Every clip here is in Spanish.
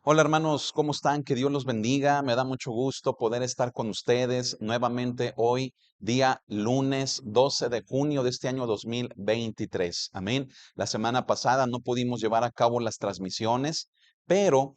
Hola hermanos, ¿cómo están? Que Dios los bendiga. Me da mucho gusto poder estar con ustedes nuevamente hoy, día lunes 12 de junio de este año 2023. Amén. La semana pasada no pudimos llevar a cabo las transmisiones, pero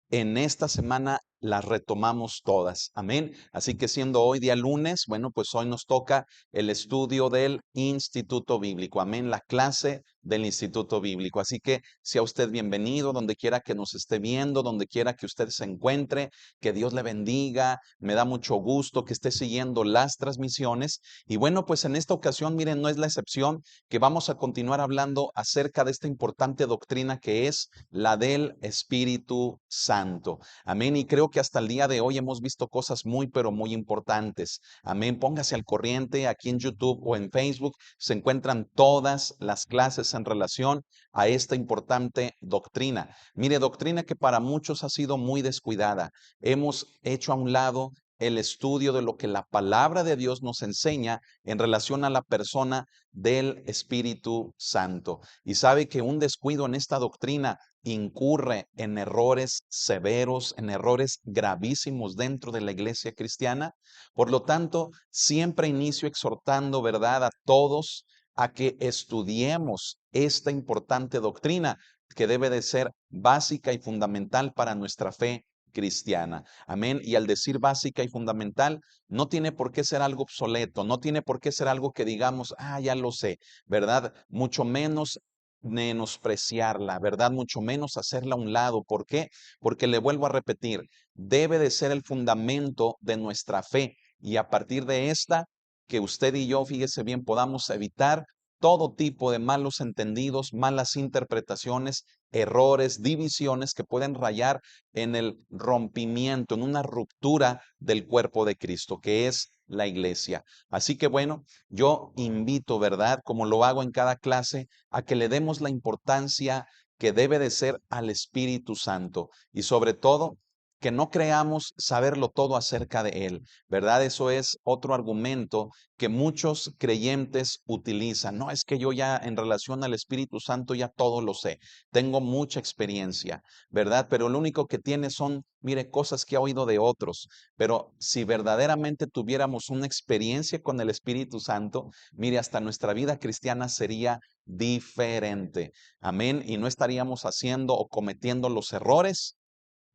en esta semana las retomamos todas. Amén. Así que siendo hoy día lunes, bueno, pues hoy nos toca el estudio del Instituto Bíblico. Amén. La clase del Instituto Bíblico. Así que sea usted bienvenido donde quiera que nos esté viendo, donde quiera que usted se encuentre, que Dios le bendiga. Me da mucho gusto que esté siguiendo las transmisiones. Y bueno, pues en esta ocasión, miren, no es la excepción que vamos a continuar hablando acerca de esta importante doctrina que es la del Espíritu Santo. Amén. Y creo que hasta el día de hoy hemos visto cosas muy, pero muy importantes. Amén. Póngase al corriente aquí en YouTube o en Facebook. Se encuentran todas las clases en relación a esta importante doctrina. Mire, doctrina que para muchos ha sido muy descuidada. Hemos hecho a un lado el estudio de lo que la palabra de Dios nos enseña en relación a la persona del Espíritu Santo. Y sabe que un descuido en esta doctrina incurre en errores severos, en errores gravísimos dentro de la iglesia cristiana. Por lo tanto, siempre inicio exhortando, ¿verdad?, a todos a que estudiemos esta importante doctrina que debe de ser básica y fundamental para nuestra fe cristiana. Amén. Y al decir básica y fundamental, no tiene por qué ser algo obsoleto, no tiene por qué ser algo que digamos, ya lo sé, ¿verdad? Mucho menos menospreciarla, ¿verdad? Mucho menos hacerla a un lado. ¿Por qué? Porque le vuelvo a repetir, debe de ser el fundamento de nuestra fe y a partir de esta, que usted y yo, fíjese bien, podamos evitar todo tipo de malos entendidos, malas interpretaciones, errores, divisiones que pueden rayar en el rompimiento, en una ruptura del cuerpo de Cristo, que es la iglesia. Así que bueno, yo invito, ¿verdad? Como lo hago en cada clase, a que le demos la importancia que debe de ser al Espíritu Santo y sobre todo que no creamos saberlo todo acerca de Él, ¿verdad? Eso es otro argumento que muchos creyentes utilizan. No, es que yo ya en relación al Espíritu Santo ya todo lo sé, tengo mucha experiencia, ¿verdad? Pero lo único que tiene son, mire, cosas que ha oído de otros. Pero si verdaderamente tuviéramos una experiencia con el Espíritu Santo, mire, hasta nuestra vida cristiana sería diferente. Amén. Y no estaríamos haciendo o cometiendo los errores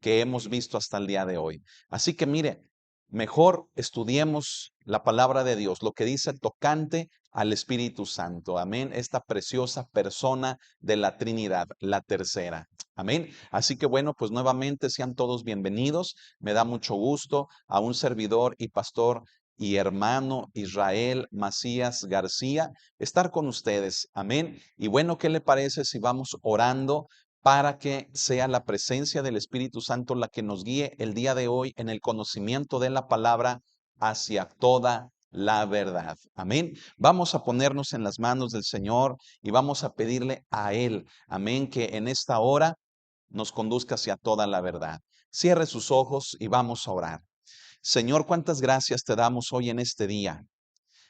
que hemos visto hasta el día de hoy. Así que mire, mejor estudiemos la palabra de Dios, lo que dice tocante al Espíritu Santo. Amén. Esta preciosa persona de la Trinidad, la tercera. Amén. Así que bueno, pues nuevamente sean todos bienvenidos. Me da mucho gusto a un servidor y pastor y hermano Israel Macías García estar con ustedes. Amén. Y bueno, ¿qué le parece si vamos orando para que sea la presencia del Espíritu Santo la que nos guíe el día de hoy en el conocimiento de la palabra hacia toda la verdad? Amén. Vamos a ponernos en las manos del Señor y vamos a pedirle a Él, amén, que en esta hora nos conduzca hacia toda la verdad. Cierre sus ojos y vamos a orar. Señor, cuántas gracias te damos hoy en este día.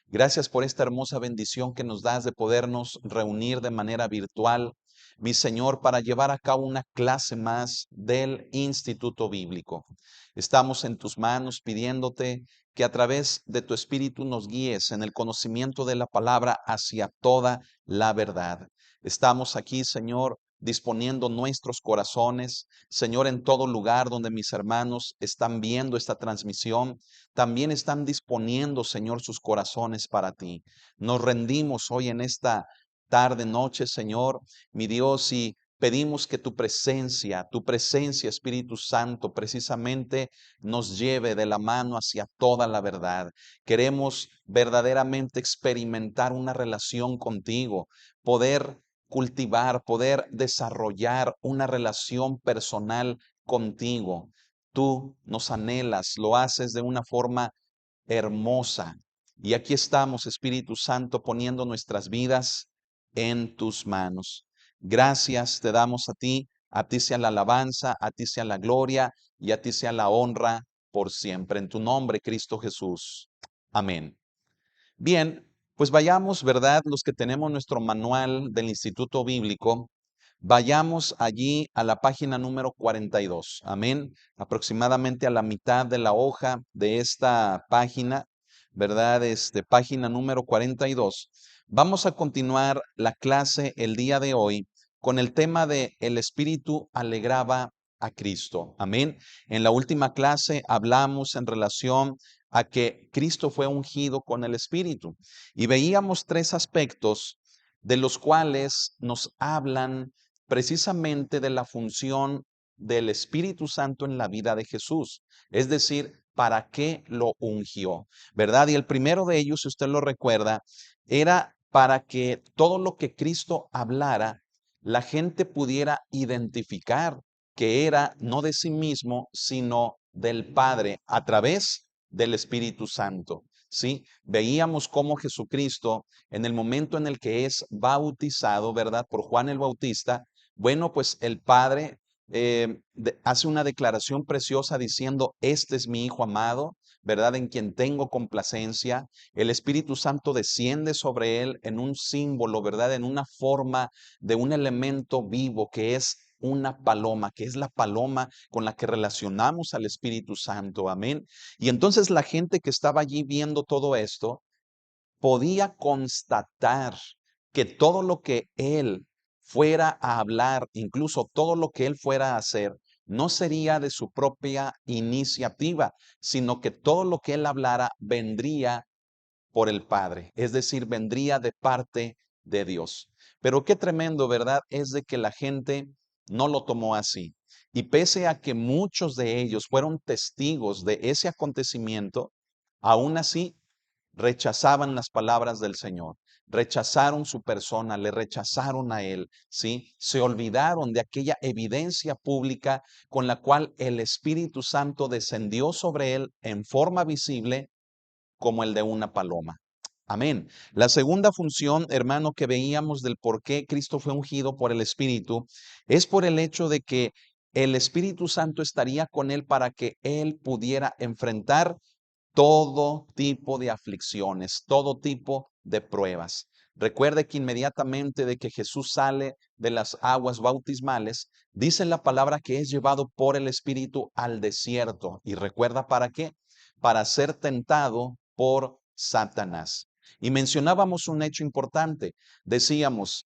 Gracias por esta hermosa bendición que nos das de podernos reunir de manera virtual, mi Señor, para llevar a cabo una clase más del Instituto Bíblico. Estamos en tus manos pidiéndote que a través de tu Espíritu nos guíes en el conocimiento de la palabra hacia toda la verdad. Estamos aquí, Señor, disponiendo nuestros corazones, Señor, en todo lugar donde mis hermanos están viendo esta transmisión. También están disponiendo, Señor, sus corazones para ti. Nos rendimos hoy en esta tarde, noche, Señor, mi Dios, y pedimos que tu presencia, Espíritu Santo, precisamente nos lleve de la mano hacia toda la verdad. Queremos verdaderamente experimentar una relación contigo, poder cultivar, poder desarrollar una relación personal contigo. Tú nos anhelas, lo haces de una forma hermosa. Y aquí estamos, Espíritu Santo, poniendo nuestras vidas en tus manos. Gracias te damos a ti sea la alabanza, a ti sea la gloria y a ti sea la honra por siempre. En tu nombre, Cristo Jesús. Amén. Bien, pues vayamos, ¿verdad? Los que tenemos nuestro manual del Instituto Bíblico, Vayamos allí a la página número 42. Amén. Aproximadamente a la mitad de la hoja de esta página, ¿verdad? Página número 42. Vamos a continuar la clase el día de hoy con el tema de el Espíritu alegraba a Cristo. Amén. En la última clase hablamos en relación a que Cristo fue ungido con el Espíritu y veíamos tres aspectos de los cuales nos hablan precisamente de la función del Espíritu Santo en la vida de Jesús. Es decir, ¿para qué lo ungió? ¿Verdad? Y el primero de ellos, si usted lo recuerda, era para que todo lo que Cristo hablara, la gente pudiera identificar que era no de sí mismo, sino del Padre a través del Espíritu Santo. ¿Sí? Veíamos cómo Jesucristo, en el momento en el que es bautizado, ¿verdad? Por Juan el Bautista, bueno, pues el Padre hace una declaración preciosa diciendo, este es mi Hijo amado, ¿verdad? En quien tengo complacencia. El Espíritu Santo desciende sobre él en un símbolo, ¿verdad? En una forma de un elemento vivo que es una paloma, que es la paloma con la que relacionamos al Espíritu Santo. Amén. Y entonces la gente que estaba allí viendo todo esto podía constatar que todo lo que él fuera a hablar, incluso todo lo que él fuera a hacer, no sería de su propia iniciativa, sino que todo lo que él hablara vendría por el Padre, es decir, vendría de parte de Dios. Pero qué tremendo, ¿verdad? Es de que la gente no lo tomó así. Y pese a que muchos de ellos fueron testigos de ese acontecimiento, aún así rechazaban las palabras del Señor, rechazaron su persona, le rechazaron a Él, ¿sí? Se olvidaron de aquella evidencia pública con la cual el Espíritu Santo descendió sobre Él en forma visible como el de una paloma. Amén. La segunda función, hermano, que veíamos del por qué Cristo fue ungido por el Espíritu, es por el hecho de que el Espíritu Santo estaría con Él para que Él pudiera enfrentar todo tipo de aflicciones, todo tipo de pruebas. Recuerde que inmediatamente de que Jesús sale de las aguas bautismales, dice la palabra que es llevado por el Espíritu al desierto. ¿Y recuerda para qué? Para ser tentado por Satanás. Y mencionábamos un hecho importante. Decíamos,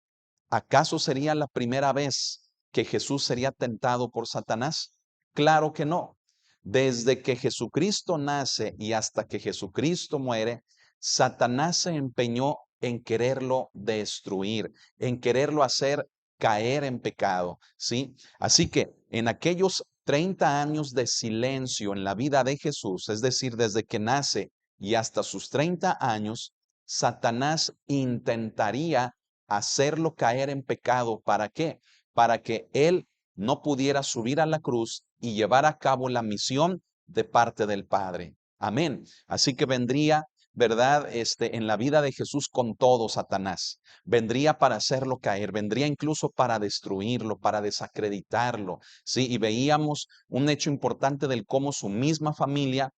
¿acaso sería la primera vez que Jesús sería tentado por Satanás? Claro que no. Desde que Jesucristo nace y hasta que Jesucristo muere, Satanás se empeñó en quererlo destruir, en quererlo hacer caer en pecado, ¿sí? Así que en aquellos 30 años de silencio en la vida de Jesús, es decir, desde que nace y hasta sus 30 años, Satanás intentaría hacerlo caer en pecado. ¿Para qué? Para que él no pudiera subir a la cruz y llevar a cabo la misión de parte del Padre. Amén. Así que vendría, ¿verdad? En la vida de Jesús con todo Satanás. Vendría para hacerlo caer, vendría incluso para destruirlo, para desacreditarlo. Sí, y veíamos un hecho importante del cómo su misma familia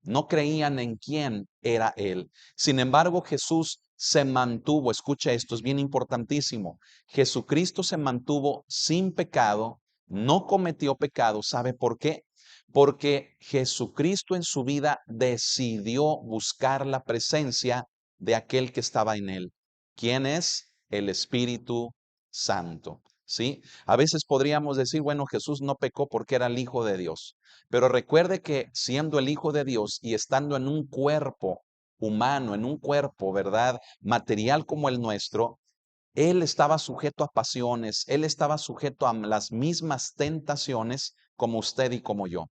no creían en quién era Él. Sin embargo, Jesús se mantuvo, escucha esto, es bien importantísimo. Jesucristo se mantuvo sin pecado, no cometió pecado. ¿Sabe por qué? Porque Jesucristo en su vida decidió buscar la presencia de aquel que estaba en Él. ¿Quién es? El Espíritu Santo. ¿Sí? A veces podríamos decir, bueno, Jesús no pecó porque era el Hijo de Dios. Pero recuerde que siendo el Hijo de Dios y estando en un cuerpo humano, en un cuerpo, ¿verdad? Material como el nuestro, Él estaba sujeto a pasiones, Él estaba sujeto a las mismas tentaciones como usted y como yo.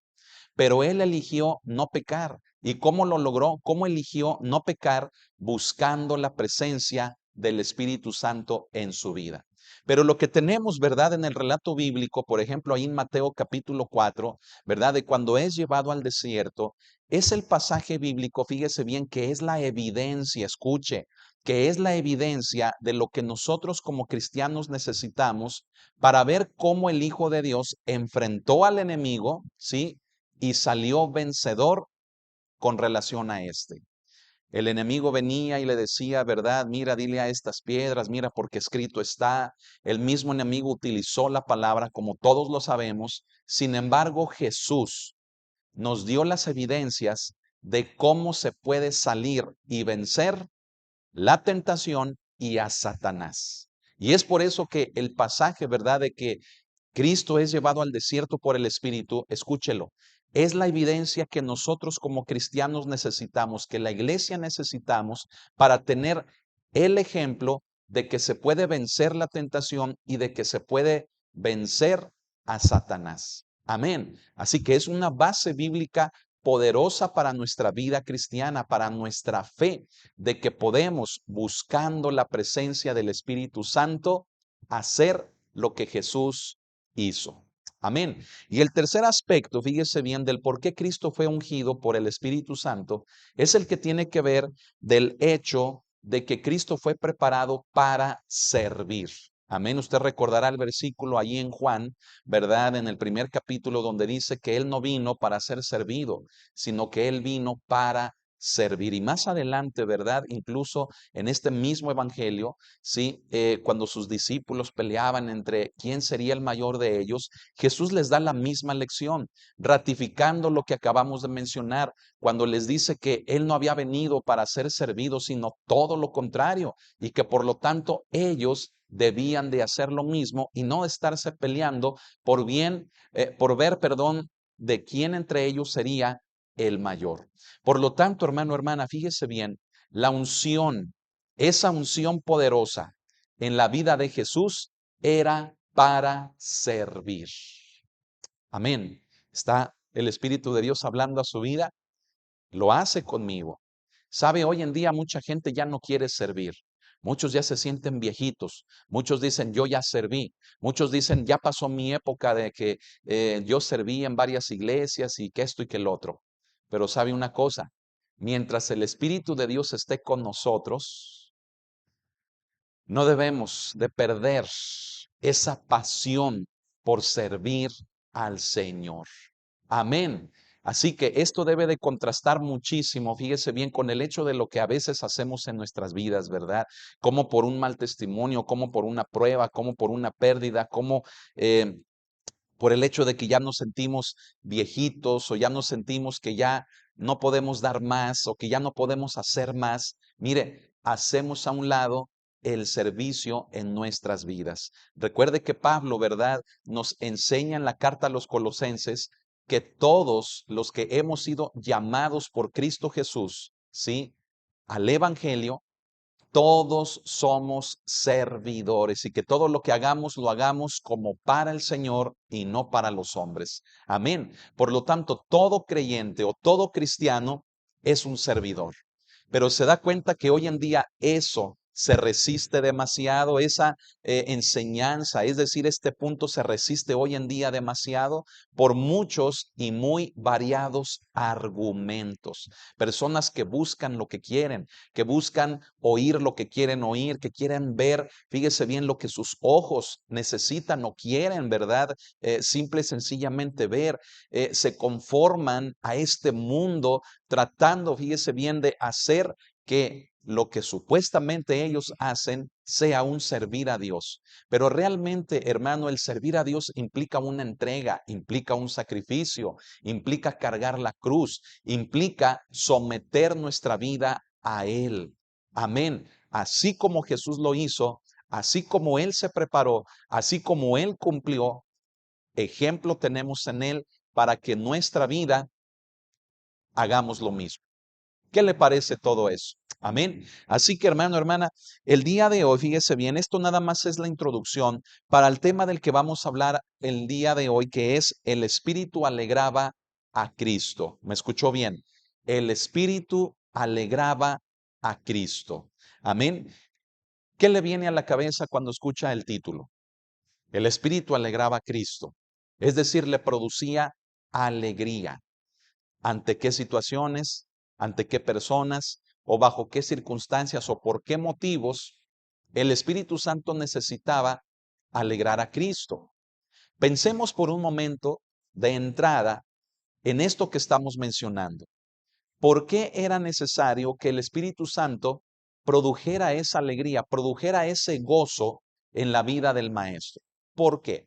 Pero Él eligió no pecar. ¿Y cómo lo logró? ¿Cómo eligió no pecar? Buscando la presencia del Espíritu Santo en su vida. Pero lo que tenemos, ¿verdad? En el relato bíblico, por ejemplo, ahí en Mateo capítulo 4, ¿verdad? De cuando es llevado al desierto, es el pasaje bíblico, fíjese bien, que es la evidencia, escuche, que es la evidencia de lo que nosotros como cristianos necesitamos para ver cómo el Hijo de Dios enfrentó al enemigo, ¿sí? Y salió vencedor con relación a este. El enemigo venía y le decía, ¿verdad? Mira, dile a estas piedras, mira, porque escrito está. El mismo enemigo utilizó la palabra, como todos lo sabemos. Sin embargo, Jesús nos dio las evidencias de cómo se puede salir y vencer la tentación y a Satanás. Y es por eso que el pasaje, ¿verdad? De que Cristo es llevado al desierto por el Espíritu, escúchelo, es la evidencia que nosotros como cristianos necesitamos, que la iglesia necesitamos para tener el ejemplo de que se puede vencer la tentación y de que se puede vencer a Satanás. Amén. Así que es una base bíblica poderosa para nuestra vida cristiana, para nuestra fe, de que podemos, buscando la presencia del Espíritu Santo, hacer lo que Jesús hizo. Amén. Y el tercer aspecto, fíjese bien, del por qué Cristo fue ungido por el Espíritu Santo, es el que tiene que ver del hecho de que Cristo fue preparado para servir. Amén. Usted recordará el versículo allí en Juan, ¿verdad? En el primer capítulo donde dice que Él no vino para ser servido, sino que Él vino para servir. Y más adelante, ¿verdad? Incluso en este mismo evangelio, ¿sí? Cuando sus discípulos peleaban entre quién sería el mayor de ellos, Jesús les da la misma lección, ratificando lo que acabamos de mencionar, cuando les dice que Él no había venido para ser servido, sino todo lo contrario, y que por lo tanto ellos debían de hacer lo mismo y no estarse peleando por ver, perdón, de quién entre ellos sería el mayor. Por lo tanto, hermano, hermana, fíjese bien, la unción, esa unción poderosa en la vida de Jesús era para servir. Amén. Está el Espíritu de Dios hablando a su vida, lo hace conmigo. Sabe, hoy en día mucha gente ya no quiere servir. Muchos ya se sienten viejitos. Muchos dicen, yo ya serví. Muchos dicen, ya pasó mi época de que yo serví en varias iglesias y que esto y que el otro. Pero sabe una cosa, mientras el Espíritu de Dios esté con nosotros, no debemos de perder esa pasión por servir al Señor. Amén. Así que esto debe de contrastar muchísimo, fíjese bien, con el hecho de lo que a veces hacemos en nuestras vidas, ¿verdad? Como por un mal testimonio, como por una prueba, como por una pérdida, como por el hecho de que ya nos sentimos viejitos o ya nos sentimos que ya no podemos dar más o que ya no podemos hacer más. Mire, hacemos a un lado el servicio en nuestras vidas. Recuerde que Pablo, ¿verdad?, nos enseña en la carta a los Colosenses que todos los que hemos sido llamados por Cristo Jesús, ¿sí?, al Evangelio, todos somos servidores y que todo lo que hagamos lo hagamos como para el Señor y no para los hombres. Amén. Por lo tanto, todo creyente o todo cristiano es un servidor. Pero se da cuenta que hoy en día eso se resiste demasiado, esa enseñanza, es decir, este punto se resiste hoy en día demasiado por muchos y muy variados argumentos. Personas que buscan lo que buscan oír lo que quieren oír, que quieren ver, fíjese bien, lo que sus ojos necesitan o quieren, ¿verdad? Simple y sencillamente ver, se conforman a este mundo tratando, fíjese bien, de hacer que lo que supuestamente ellos hacen sea un servir a Dios. Pero realmente, hermano, el servir a Dios implica una entrega, implica un sacrificio, implica cargar la cruz, implica someter nuestra vida a Él. Amén. Así como Jesús lo hizo, así como Él se preparó, así como Él cumplió, ejemplo tenemos en Él para que nuestra vida hagamos lo mismo. ¿Qué le parece todo eso? Amén. Así que hermano, hermana, el día de hoy, fíjese bien, esto nada más es la introducción para el tema del que vamos a hablar el día de hoy, que es el Espíritu alegraba a Cristo. ¿Me escuchó bien? El Espíritu alegraba a Cristo. Amén. ¿Qué le viene a la cabeza cuando escucha el título? El Espíritu alegraba a Cristo. Es decir, le producía alegría. ¿Ante qué situaciones, ante qué personas o bajo qué circunstancias o por qué motivos el Espíritu Santo necesitaba alegrar a Cristo? Pensemos por un momento de entrada en esto que estamos mencionando. ¿Por qué era necesario que el Espíritu Santo produjera esa alegría, produjera ese gozo en la vida del maestro? ¿Por qué?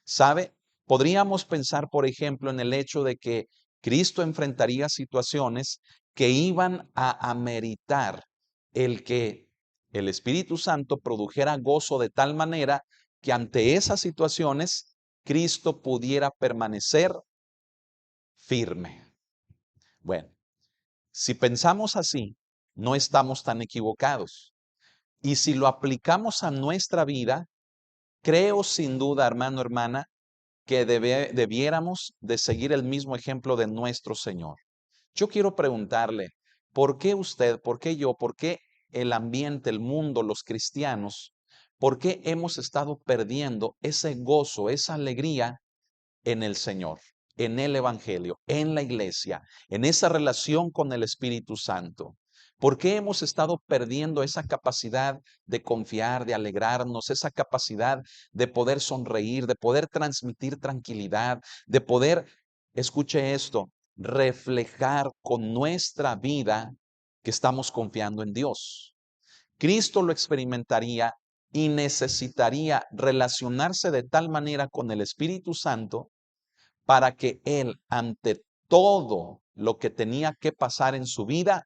¿Sabe? Podríamos pensar, por ejemplo, en el hecho de que Cristo enfrentaría situaciones que iban a ameritar el que el Espíritu Santo produjera gozo de tal manera que ante esas situaciones Cristo pudiera permanecer firme. Bueno, si pensamos así, no estamos tan equivocados. Y si lo aplicamos a nuestra vida, creo sin duda, hermano, hermana, que debiéramos de seguir el mismo ejemplo de nuestro Señor. Yo quiero preguntarle, ¿por qué usted, por qué yo, por qué el ambiente, el mundo, los cristianos, por qué hemos estado perdiendo ese gozo, esa alegría en el Señor, en el Evangelio, en la iglesia, en esa relación con el Espíritu Santo? ¿Por qué hemos estado perdiendo esa capacidad de confiar, de alegrarnos, esa capacidad de poder sonreír, de poder transmitir tranquilidad, de poder, escuche esto, reflejar con nuestra vida que estamos confiando en Dios? Cristo lo experimentaría y necesitaría relacionarse de tal manera con el Espíritu Santo para que Él, ante todo lo que tenía que pasar en su vida,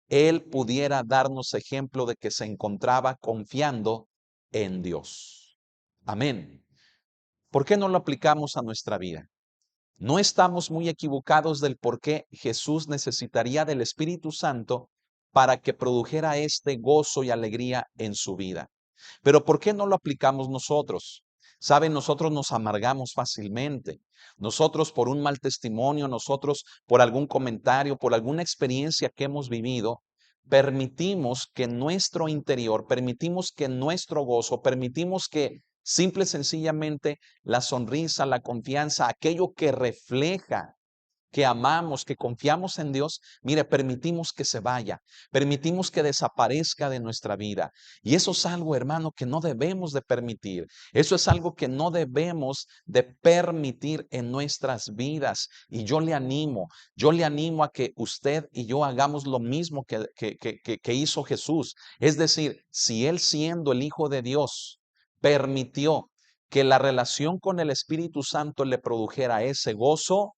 Él pudiera darnos ejemplo de que se encontraba confiando en Dios. Amén. ¿Por qué no lo aplicamos a nuestra vida? No estamos muy equivocados del por qué Jesús necesitaría del Espíritu Santo para que produjera este gozo y alegría en su vida. Pero ¿por qué no lo aplicamos nosotros? Saben, nosotros nos amargamos fácilmente. Nosotros por un mal testimonio, nosotros por algún comentario, por alguna experiencia que hemos vivido, permitimos que nuestro interior, permitimos que nuestro gozo, permitimos que simple y sencillamente la sonrisa, la confianza, aquello que refleja que amamos, que confiamos en Dios, mire, permitimos que se vaya, permitimos que desaparezca de nuestra vida. Y eso es algo, hermano, que no debemos de permitir. Eso es algo que no debemos de permitir en nuestras vidas. Y yo le animo a que usted y yo hagamos lo mismo que hizo Jesús. Es decir, si Él siendo el Hijo de Dios permitió que la relación con el Espíritu Santo le produjera ese gozo,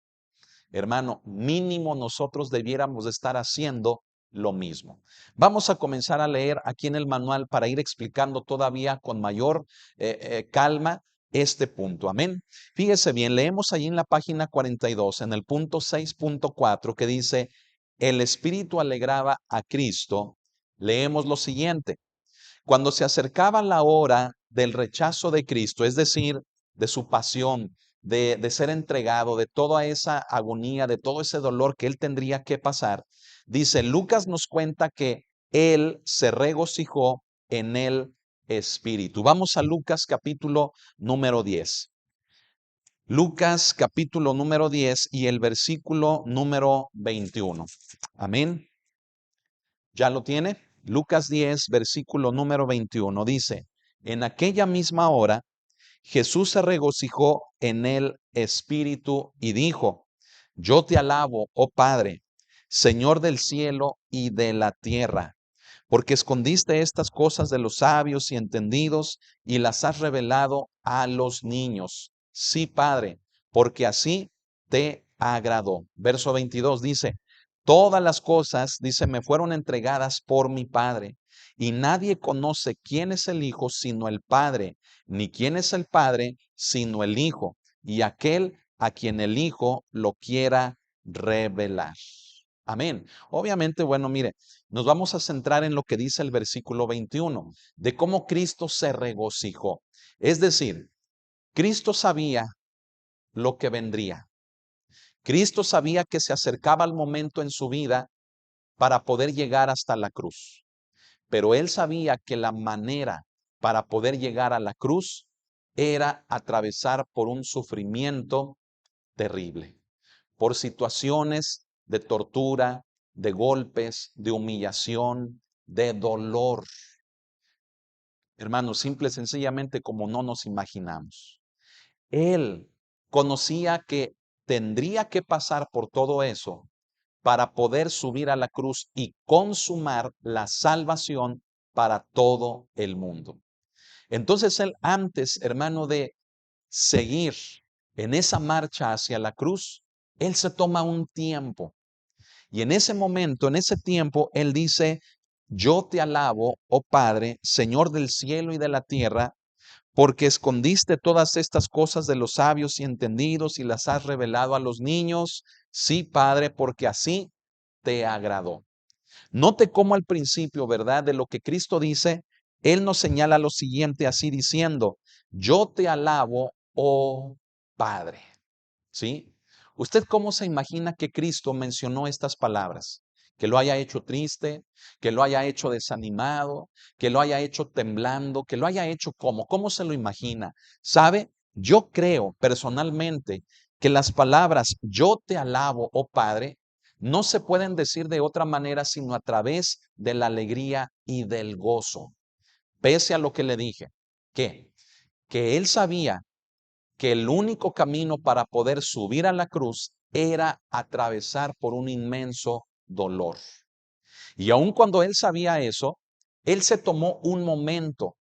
hermano, mínimo nosotros debiéramos de estar haciendo lo mismo. Vamos a comenzar a leer aquí en el manual para ir explicando todavía con mayor calma este punto. Amén. Fíjese bien, leemos allí en la página 42, en el punto 6.4, que dice, el Espíritu alegraba a Cristo. Leemos lo siguiente: cuando se acercaba la hora del rechazo de Cristo, es decir, de su pasión, de ser entregado, de toda esa agonía, de todo ese dolor que él tendría que pasar, dice, Lucas nos cuenta que él se regocijó en el Espíritu. Vamos a Lucas capítulo número 10. Lucas capítulo número 10 y el versículo número 21. Amén. ¿Ya lo tiene? Lucas 10, versículo número 21 dice, en aquella misma hora Jesús se regocijó en el Espíritu y dijo, yo te alabo, oh Padre, Señor del cielo y de la tierra, porque escondiste estas cosas de los sabios y entendidos y las has revelado a los niños. Sí, Padre, porque así te agradó. Verso 22 dice, todas las cosas, dice, me fueron entregadas por mi Padre, y nadie conoce quién es el Hijo sino el Padre, ni quién es el Padre sino el Hijo, y aquel a quien el Hijo lo quiera revelar. Amén. Obviamente, bueno, mire, nos vamos a centrar en lo que dice el versículo 21, de cómo Cristo se regocijó. Es decir, Cristo sabía lo que vendría. Cristo sabía que se acercaba el momento en su vida para poder llegar hasta la cruz. Pero él sabía que la manera para poder llegar a la cruz era atravesar por un sufrimiento terrible, por situaciones de tortura, de golpes, de humillación, de dolor. Hermanos, simple y sencillamente como no nos imaginamos. Él conocía que tendría que pasar por todo eso para poder subir a la cruz y consumar la salvación para todo el mundo. Entonces él antes, hermano, de seguir en esa marcha hacia la cruz, él se toma un tiempo. Y en ese momento, en ese tiempo, él dice, yo te alabo, oh Padre, Señor del cielo y de la tierra, porque escondiste todas estas cosas de los sabios y entendidos y las has revelado a los niños. Sí, Padre, porque así te agradó. Note cómo al principio, ¿verdad? De lo que Cristo dice, Él nos señala lo siguiente así diciendo, yo te alabo, oh Padre. ¿Sí? ¿Usted cómo se imagina que Cristo mencionó estas palabras? Que lo haya hecho triste, que lo haya hecho desanimado, que lo haya hecho temblando, que lo haya hecho ¿cómo? ¿Cómo se lo imagina? ¿Sabe? Yo creo personalmente que las palabras yo te alabo, oh Padre, no se pueden decir de otra manera sino a través de la alegría y del gozo. Pese a lo que le dije, ¿qué? Que él sabía que el único camino para poder subir a la cruz era atravesar por un inmenso dolor. Y aun cuando él sabía eso, él se tomó un momento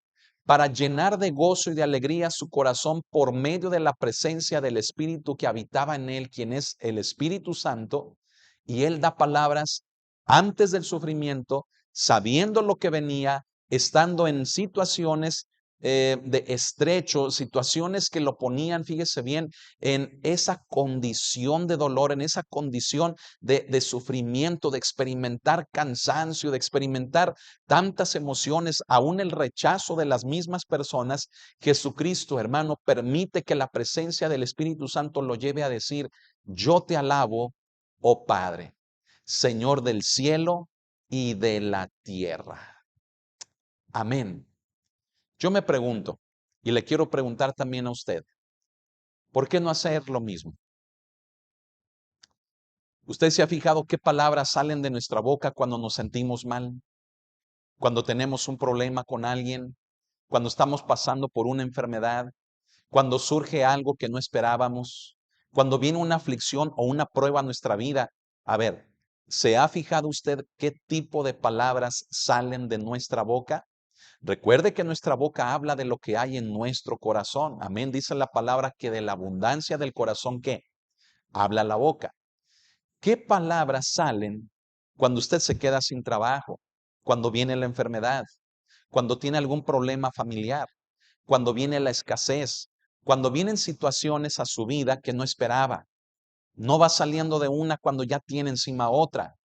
para llenar de gozo y de alegría su corazón por medio de la presencia del Espíritu que habitaba en él, quien es el Espíritu Santo, y él da palabras antes del sufrimiento, sabiendo lo que venía, estando en situaciones de estrecho, situaciones que lo ponían, fíjese bien, en esa condición de dolor, en esa condición de sufrimiento, de experimentar cansancio, de experimentar tantas emociones, aún el rechazo de las mismas personas. Jesucristo, hermano, permite que la presencia del Espíritu Santo lo lleve a decir, yo te alabo, oh Padre, Señor del cielo y de la tierra. Amén. Yo me pregunto, y le quiero preguntar también a usted, ¿por qué no hacer lo mismo? ¿Usted se ha fijado qué palabras salen de nuestra boca cuando nos sentimos mal? Cuando tenemos un problema con alguien, cuando estamos pasando por una enfermedad, cuando surge algo que no esperábamos, cuando viene una aflicción o una prueba a nuestra vida. A ver, ¿se ha fijado usted qué tipo de palabras salen de nuestra boca? Recuerde que nuestra boca habla de lo que hay en nuestro corazón. Amén. Dice la palabra que de la abundancia del corazón, ¿qué? Habla la boca. ¿Qué palabras salen cuando usted se queda sin trabajo? Cuando viene la enfermedad, cuando tiene algún problema familiar, cuando viene la escasez, cuando vienen situaciones a su vida que no esperaba. No va saliendo de una cuando ya tiene encima otra.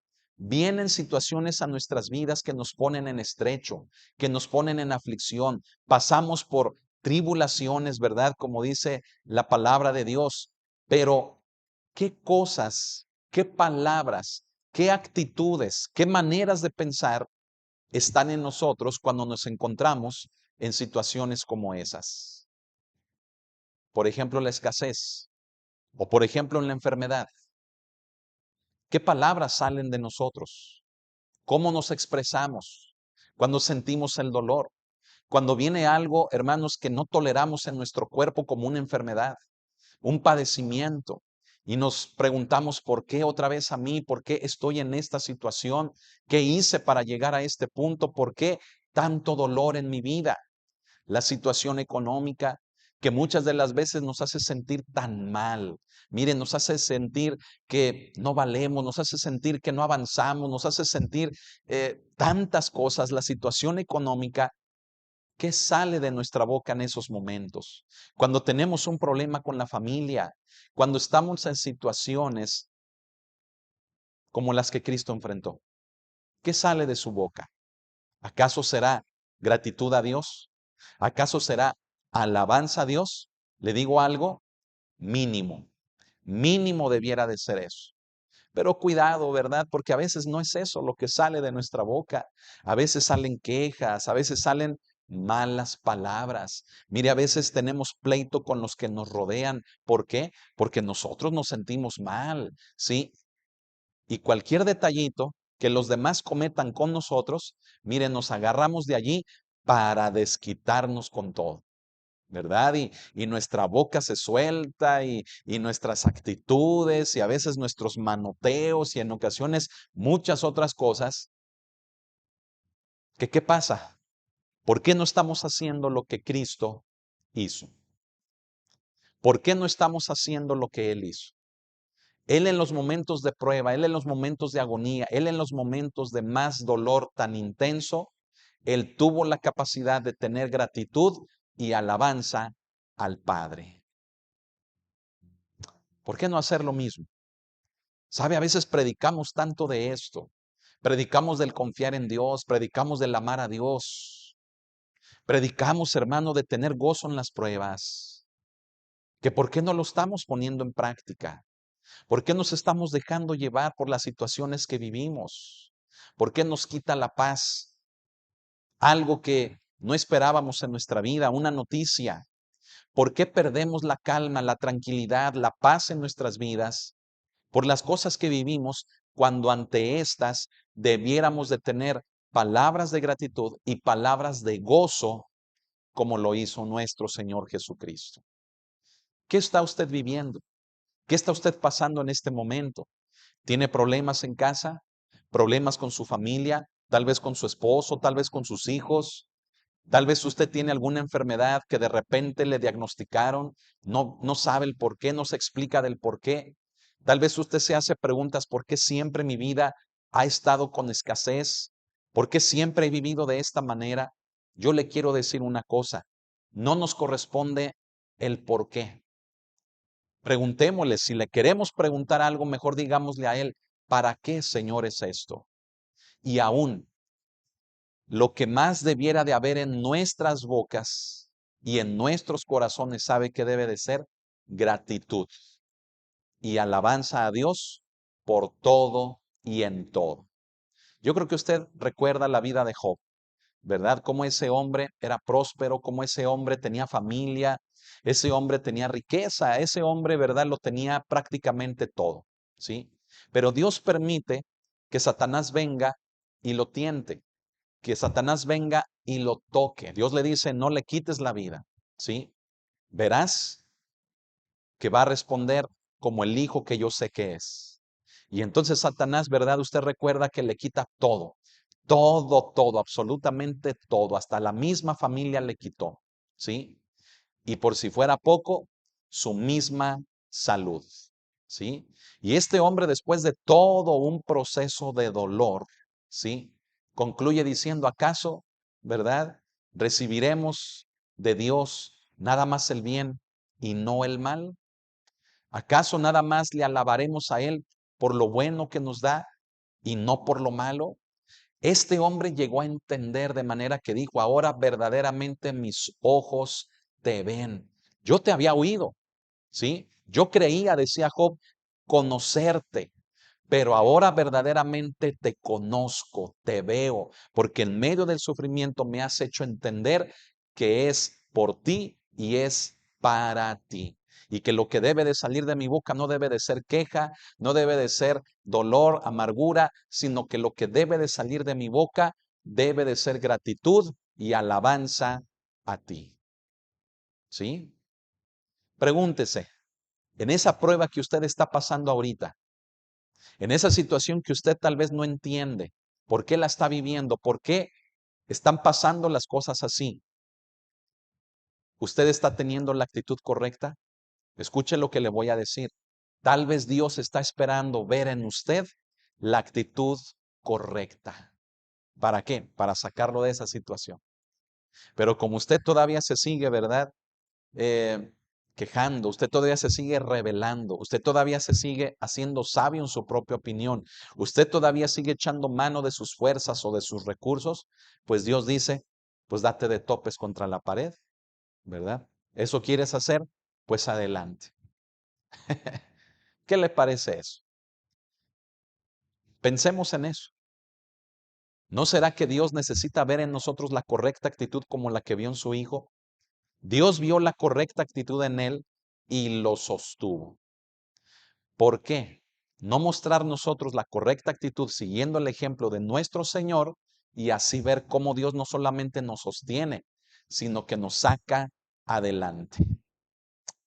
Vienen situaciones a nuestras vidas que nos ponen en estrecho, que nos ponen en aflicción. Pasamos por tribulaciones, ¿verdad? Como dice la palabra de Dios. Pero, ¿qué cosas, qué palabras, qué actitudes, qué maneras de pensar están en nosotros cuando nos encontramos en situaciones como esas? Por ejemplo, la escasez o por ejemplo en la enfermedad. ¿Qué palabras salen de nosotros? ¿Cómo nos expresamos cuando sentimos el dolor? Cuando viene algo, hermanos, que no toleramos en nuestro cuerpo como una enfermedad, un padecimiento, y nos preguntamos, ¿por qué otra vez a mí? ¿Por qué estoy en esta situación? ¿Qué hice para llegar a este punto? ¿Por qué tanto dolor en mi vida? La situación económica que muchas de las veces nos hace sentir tan mal. Miren, nos hace sentir que no valemos, nos hace sentir que no avanzamos, nos hace sentir tantas cosas. La situación económica, ¿qué sale de nuestra boca en esos momentos? Cuando tenemos un problema con la familia, cuando estamos en situaciones como las que Cristo enfrentó, ¿qué sale de su boca? ¿Acaso será gratitud a Dios? ¿Acaso será alabanza a Dios? Le digo algo, mínimo, mínimo debiera de ser eso. Pero cuidado, ¿verdad? Porque a veces no es eso lo que sale de nuestra boca. A veces salen quejas, a veces salen malas palabras. Mire, a veces tenemos pleito con los que nos rodean. ¿Por qué? Porque nosotros nos sentimos mal, ¿sí? Y cualquier detallito que los demás cometan con nosotros, miren, nos agarramos de allí para desquitarnos con todo. ¿verdad? Y nuestra boca se suelta y nuestras actitudes y a veces nuestros manoteos y en ocasiones muchas otras cosas. ¿Qué pasa? ¿Por qué no estamos haciendo lo que Cristo hizo? ¿Por qué no estamos haciendo lo que Él hizo? Él en los momentos de prueba, Él en los momentos de agonía, Él en los momentos de más dolor tan intenso, Él tuvo la capacidad de tener gratitud y alabanza al Padre. ¿Por qué no hacer lo mismo? Sabe, a veces predicamos tanto de esto. Predicamos del confiar en Dios, predicamos del amar a Dios. Predicamos, hermano, de tener gozo en las pruebas. Que por qué no lo estamos poniendo en práctica. ¿Por qué nos estamos dejando llevar por las situaciones que vivimos? ¿Por qué nos quita la paz? Algo que no esperábamos en nuestra vida, una noticia. ¿Por qué perdemos la calma, la tranquilidad, la paz en nuestras vidas? Por las cosas que vivimos, cuando ante estas debiéramos de tener palabras de gratitud y palabras de gozo, como lo hizo nuestro Señor Jesucristo. ¿Qué está usted viviendo? ¿Qué está usted pasando en este momento? ¿Tiene problemas en casa? ¿Problemas con su familia? Tal vez con su esposo, tal vez con sus hijos. Tal vez usted tiene alguna enfermedad que de repente le diagnosticaron, no sabe el por qué, no se explica del por qué. Tal vez usted se hace preguntas, ¿por qué siempre mi vida ha estado con escasez? ¿Por qué siempre he vivido de esta manera? Yo le quiero decir una cosa, no nos corresponde el por qué. Preguntémosle, si le queremos preguntar algo, mejor digámosle a él, ¿para qué, Señor, es esto? Y aún, lo que más debiera de haber en nuestras bocas y en nuestros corazones, ¿sabe que debe de ser? Gratitud y alabanza a Dios por todo y en todo. Yo creo que usted recuerda la vida de Job, ¿verdad? Cómo ese hombre era próspero, cómo ese hombre tenía familia, ese hombre tenía riqueza, ese hombre, ¿verdad? Lo tenía prácticamente todo, ¿sí? Pero Dios permite que Satanás venga y lo tiente, que Satanás venga y lo toque. Dios le dice, no le quites la vida, ¿sí? Verás que va a responder como el hijo que yo sé que es. Y entonces Satanás, ¿verdad? Usted recuerda que le quita todo, todo, absolutamente todo, hasta la misma familia le quitó, ¿sí? Y por si fuera poco, su misma salud, ¿sí? Y este hombre, después de todo un proceso de dolor, ¿sí? Concluye diciendo, ¿acaso, verdad? Recibiremos de Dios nada más el bien y no el mal. ¿Acaso nada más le alabaremos a Él por lo bueno que nos da y no por lo malo? Este hombre llegó a entender de manera que dijo, ahora verdaderamente mis ojos te ven. Yo te había oído, ¿sí? Yo creía, decía Job, conocerte, pero ahora verdaderamente te conozco, te veo, porque en medio del sufrimiento me has hecho entender que es por ti y es para ti. Y que lo que debe de salir de mi boca no debe de ser queja, no debe de ser dolor, amargura, sino que lo que debe de salir de mi boca debe de ser gratitud y alabanza a ti. ¿Sí? Pregúntese, en esa prueba que usted está pasando ahorita, en esa situación que usted tal vez no entiende, ¿por qué la está viviendo? ¿Por qué están pasando las cosas así? ¿Usted está teniendo la actitud correcta? Escuche lo que le voy a decir. Tal vez Dios está esperando ver en usted la actitud correcta. ¿Para qué? Para sacarlo de esa situación. Pero como usted todavía se sigue, ¿verdad? eh, quejando, usted todavía se sigue rebelando, usted todavía se sigue haciendo sabio en su propia opinión, usted todavía sigue echando mano de sus fuerzas o de sus recursos, pues Dios dice, pues date de topes contra la pared, ¿verdad? ¿Eso quieres hacer? Pues adelante. ¿Qué le parece eso? Pensemos en eso. ¿No será que Dios necesita ver en nosotros la correcta actitud como la que vio en su Hijo? Dios vio la correcta actitud en él y lo sostuvo. ¿Por qué? No mostrar nosotros la correcta actitud siguiendo el ejemplo de nuestro Señor y así ver cómo Dios no solamente nos sostiene, sino que nos saca adelante.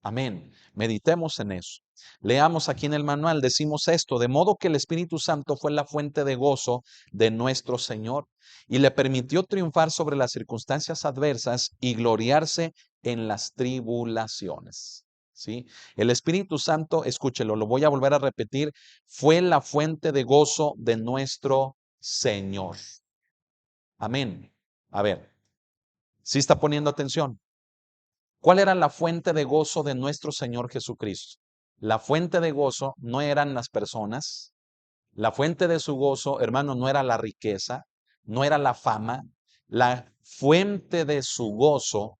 Amén. Meditemos en eso. Leamos aquí en el manual, decimos esto, de modo que el Espíritu Santo fue la fuente de gozo de nuestro Señor y le permitió triunfar sobre las circunstancias adversas y gloriarse en las tribulaciones. ¿Sí? El Espíritu Santo, escúchelo, lo voy a volver a repetir, fue la fuente de gozo de nuestro Señor. Amén. A ver, ¿sí está poniendo atención? ¿Cuál era la fuente de gozo de nuestro Señor Jesucristo? La fuente de gozo no eran las personas. La fuente de su gozo, hermano, no era la riqueza, no era la fama. La fuente de su gozo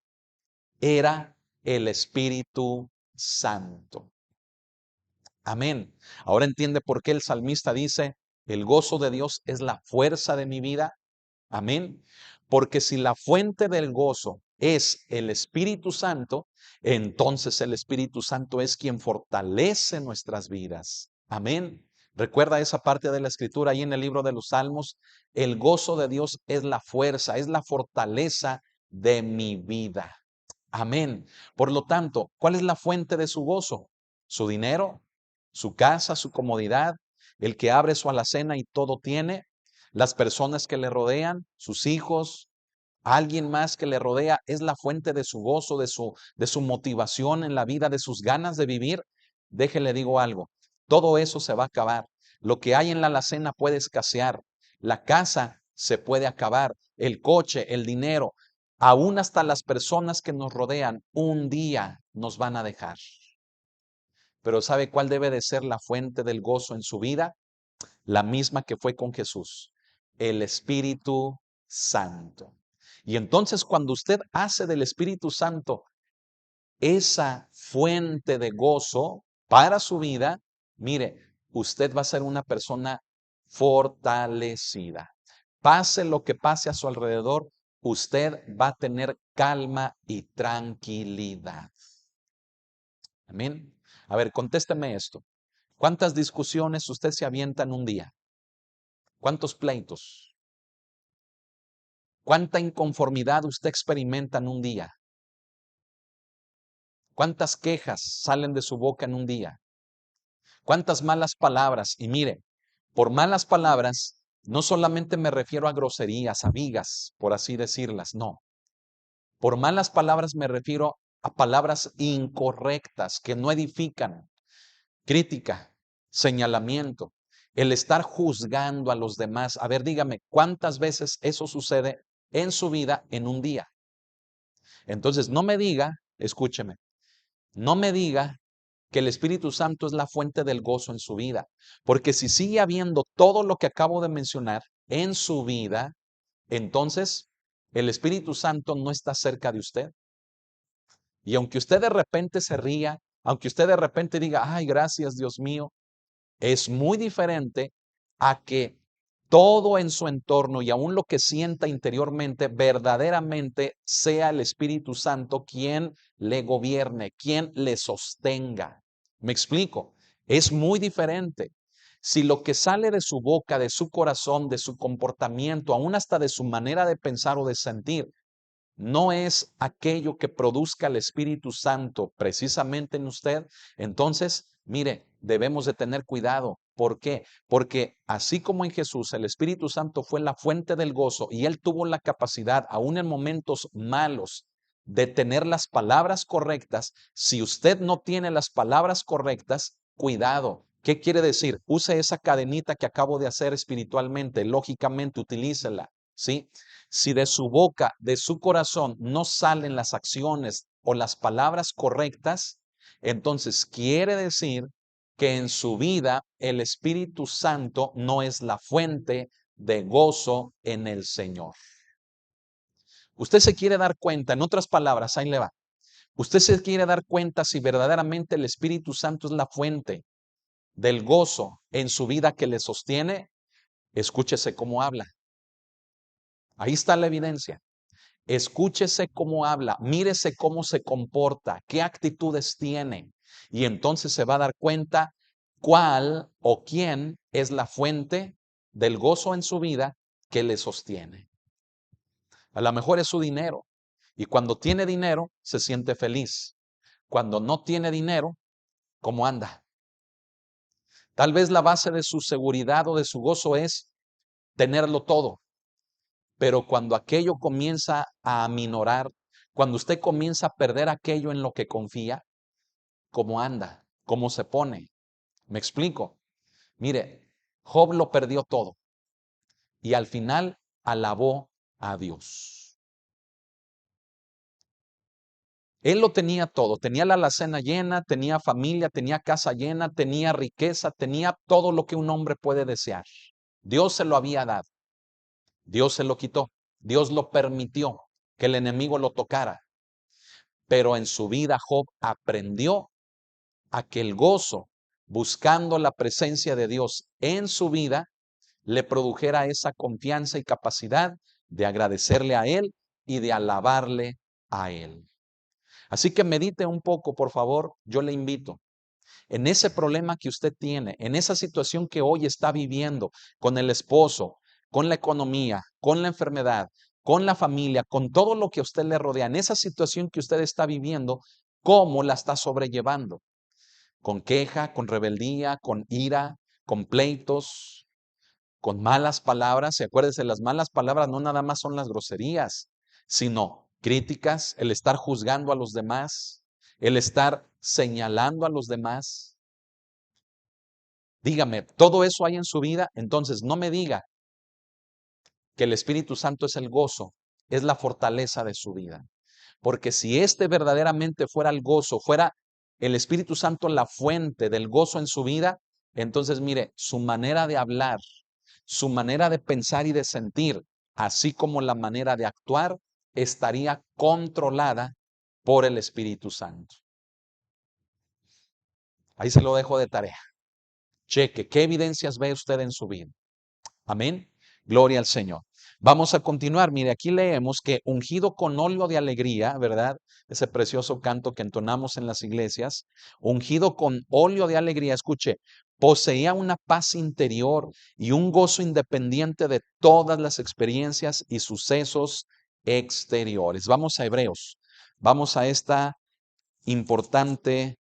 era el Espíritu Santo. Amén. Ahora entiende por qué el salmista dice, el gozo de Dios es la fuerza de mi vida. Amén. Porque si la fuente del gozo es el Espíritu Santo, entonces el Espíritu Santo es quien fortalece nuestras vidas. Amén. Recuerda esa parte de la escritura ahí en el libro de los Salmos. El gozo de Dios es la fuerza, es la fortaleza de mi vida. Amén. Por lo tanto, ¿cuál es la fuente de su gozo? ¿Su dinero? ¿Su casa? ¿Su comodidad? ¿El que abre su alacena y todo tiene? ¿Las personas que le rodean? ¿Sus hijos? ¿Alguien más que le rodea? ¿Es la fuente de su gozo, de su motivación en la vida, de sus ganas de vivir? Déjele digo algo. Todo eso se va a acabar. Lo que hay en la alacena puede escasear. La casa se puede acabar. El coche, el dinero. Aún hasta las personas que nos rodean un día nos van a dejar. Pero ¿sabe cuál debe de ser la fuente del gozo en su vida? La misma que fue con Jesús, el Espíritu Santo. Y entonces cuando usted hace del Espíritu Santo esa fuente de gozo para su vida, mire, usted va a ser una persona fortalecida. Pase lo que pase a su alrededor, usted va a tener calma y tranquilidad. Amén. A ver, contésteme esto. ¿Cuántas discusiones usted se avienta en un día? ¿Cuántos pleitos? ¿Cuánta inconformidad usted experimenta en un día? ¿Cuántas quejas salen de su boca en un día? ¿Cuántas malas palabras? Y mire, por malas palabras no solamente me refiero a groserías, a vigas, por así decirlas, no. Por malas palabras me refiero a palabras incorrectas que no edifican, crítica, señalamiento, el estar juzgando a los demás. A ver, dígame, ¿cuántas veces eso sucede en su vida en un día? Entonces, no me diga, escúcheme, no me diga que el Espíritu Santo es la fuente del gozo en su vida, porque si sigue habiendo todo lo que acabo de mencionar en su vida, entonces el Espíritu Santo no está cerca de usted. Y aunque usted de repente se ría, aunque usted de repente diga, ay, gracias Dios mío, es muy diferente a que todo en su entorno y aún lo que sienta interiormente verdaderamente sea el Espíritu Santo quien le gobierne, quien le sostenga. ¿Me explico? Es muy diferente. Si lo que sale de su boca, de su corazón, de su comportamiento, aún hasta de su manera de pensar o de sentir, no es aquello que produzca el Espíritu Santo precisamente en usted, entonces, mire, debemos de tener cuidado. ¿Por qué? Porque así como en Jesús el Espíritu Santo fue la fuente del gozo y él tuvo la capacidad, aún en momentos malos, de tener las palabras correctas, si usted no tiene las palabras correctas, cuidado. ¿Qué quiere decir? Use esa cadenita que acabo de hacer espiritualmente, lógicamente, utilícela, ¿sí? Si de su boca, de su corazón, no salen las acciones o las palabras correctas, entonces quiere decir que en su vida el Espíritu Santo no es la fuente de gozo en el Señor. Usted se quiere dar cuenta, en otras palabras, ahí le va. Usted se quiere dar cuenta si verdaderamente el Espíritu Santo es la fuente del gozo en su vida que le sostiene. Escúchese cómo habla. Ahí está la evidencia. Escúchese cómo habla, mírese cómo se comporta, qué actitudes tiene. Y entonces se va a dar cuenta cuál o quién es la fuente del gozo en su vida que le sostiene. A lo mejor es su dinero. Y cuando tiene dinero, se siente feliz. Cuando no tiene dinero, ¿cómo anda? Tal vez la base de su seguridad o de su gozo es tenerlo todo. Pero cuando aquello comienza a aminorar, cuando usted comienza a perder aquello en lo que confía, ¿cómo anda? ¿Cómo se pone? ¿Me explico? Mire, Job lo perdió todo y al final alabó a Dios. Él lo tenía todo, tenía la alacena llena, tenía familia, tenía casa llena, tenía riqueza, tenía todo lo que un hombre puede desear. Dios se lo había dado, Dios se lo quitó, Dios lo permitió que el enemigo lo tocara. Pero en su vida Job aprendió a que el gozo, buscando la presencia de Dios en su vida, le produjera esa confianza y capacidad de agradecerle a Él y de alabarle a Él. Así que medite un poco, por favor, yo le invito. En ese problema que usted tiene, en esa situación que hoy está viviendo con el esposo, con la economía, con la enfermedad, con la familia, con todo lo que a usted le rodea, en esa situación que usted está viviendo, ¿cómo la está sobrellevando? ¿Con queja, con rebeldía, con ira, con pleitos, con malas palabras? Y acuérdese, las malas palabras no nada más son las groserías, sino críticas, el estar juzgando a los demás, el estar señalando a los demás. Dígame, ¿todo eso hay en su vida? Entonces no me diga que el Espíritu Santo es el gozo, es la fortaleza de su vida. Porque si este verdaderamente fuera el gozo, fuera el Espíritu Santo la fuente del gozo en su vida, entonces mire, su manera de hablar, su manera de pensar y de sentir, así como la manera de actuar, estaría controlada por el Espíritu Santo. Ahí se lo dejo de tarea. Cheque, ¿qué evidencias ve usted en su vida? Amén. Gloria al Señor. Vamos a continuar. Mire, aquí leemos que ungido con óleo de alegría, ¿verdad? Ese precioso canto que entonamos en las iglesias. Ungido con óleo de alegría, escuche, poseía una paz interior y un gozo independiente de todas las experiencias y sucesos exteriores. Vamos a Hebreos. Vamos a esta importante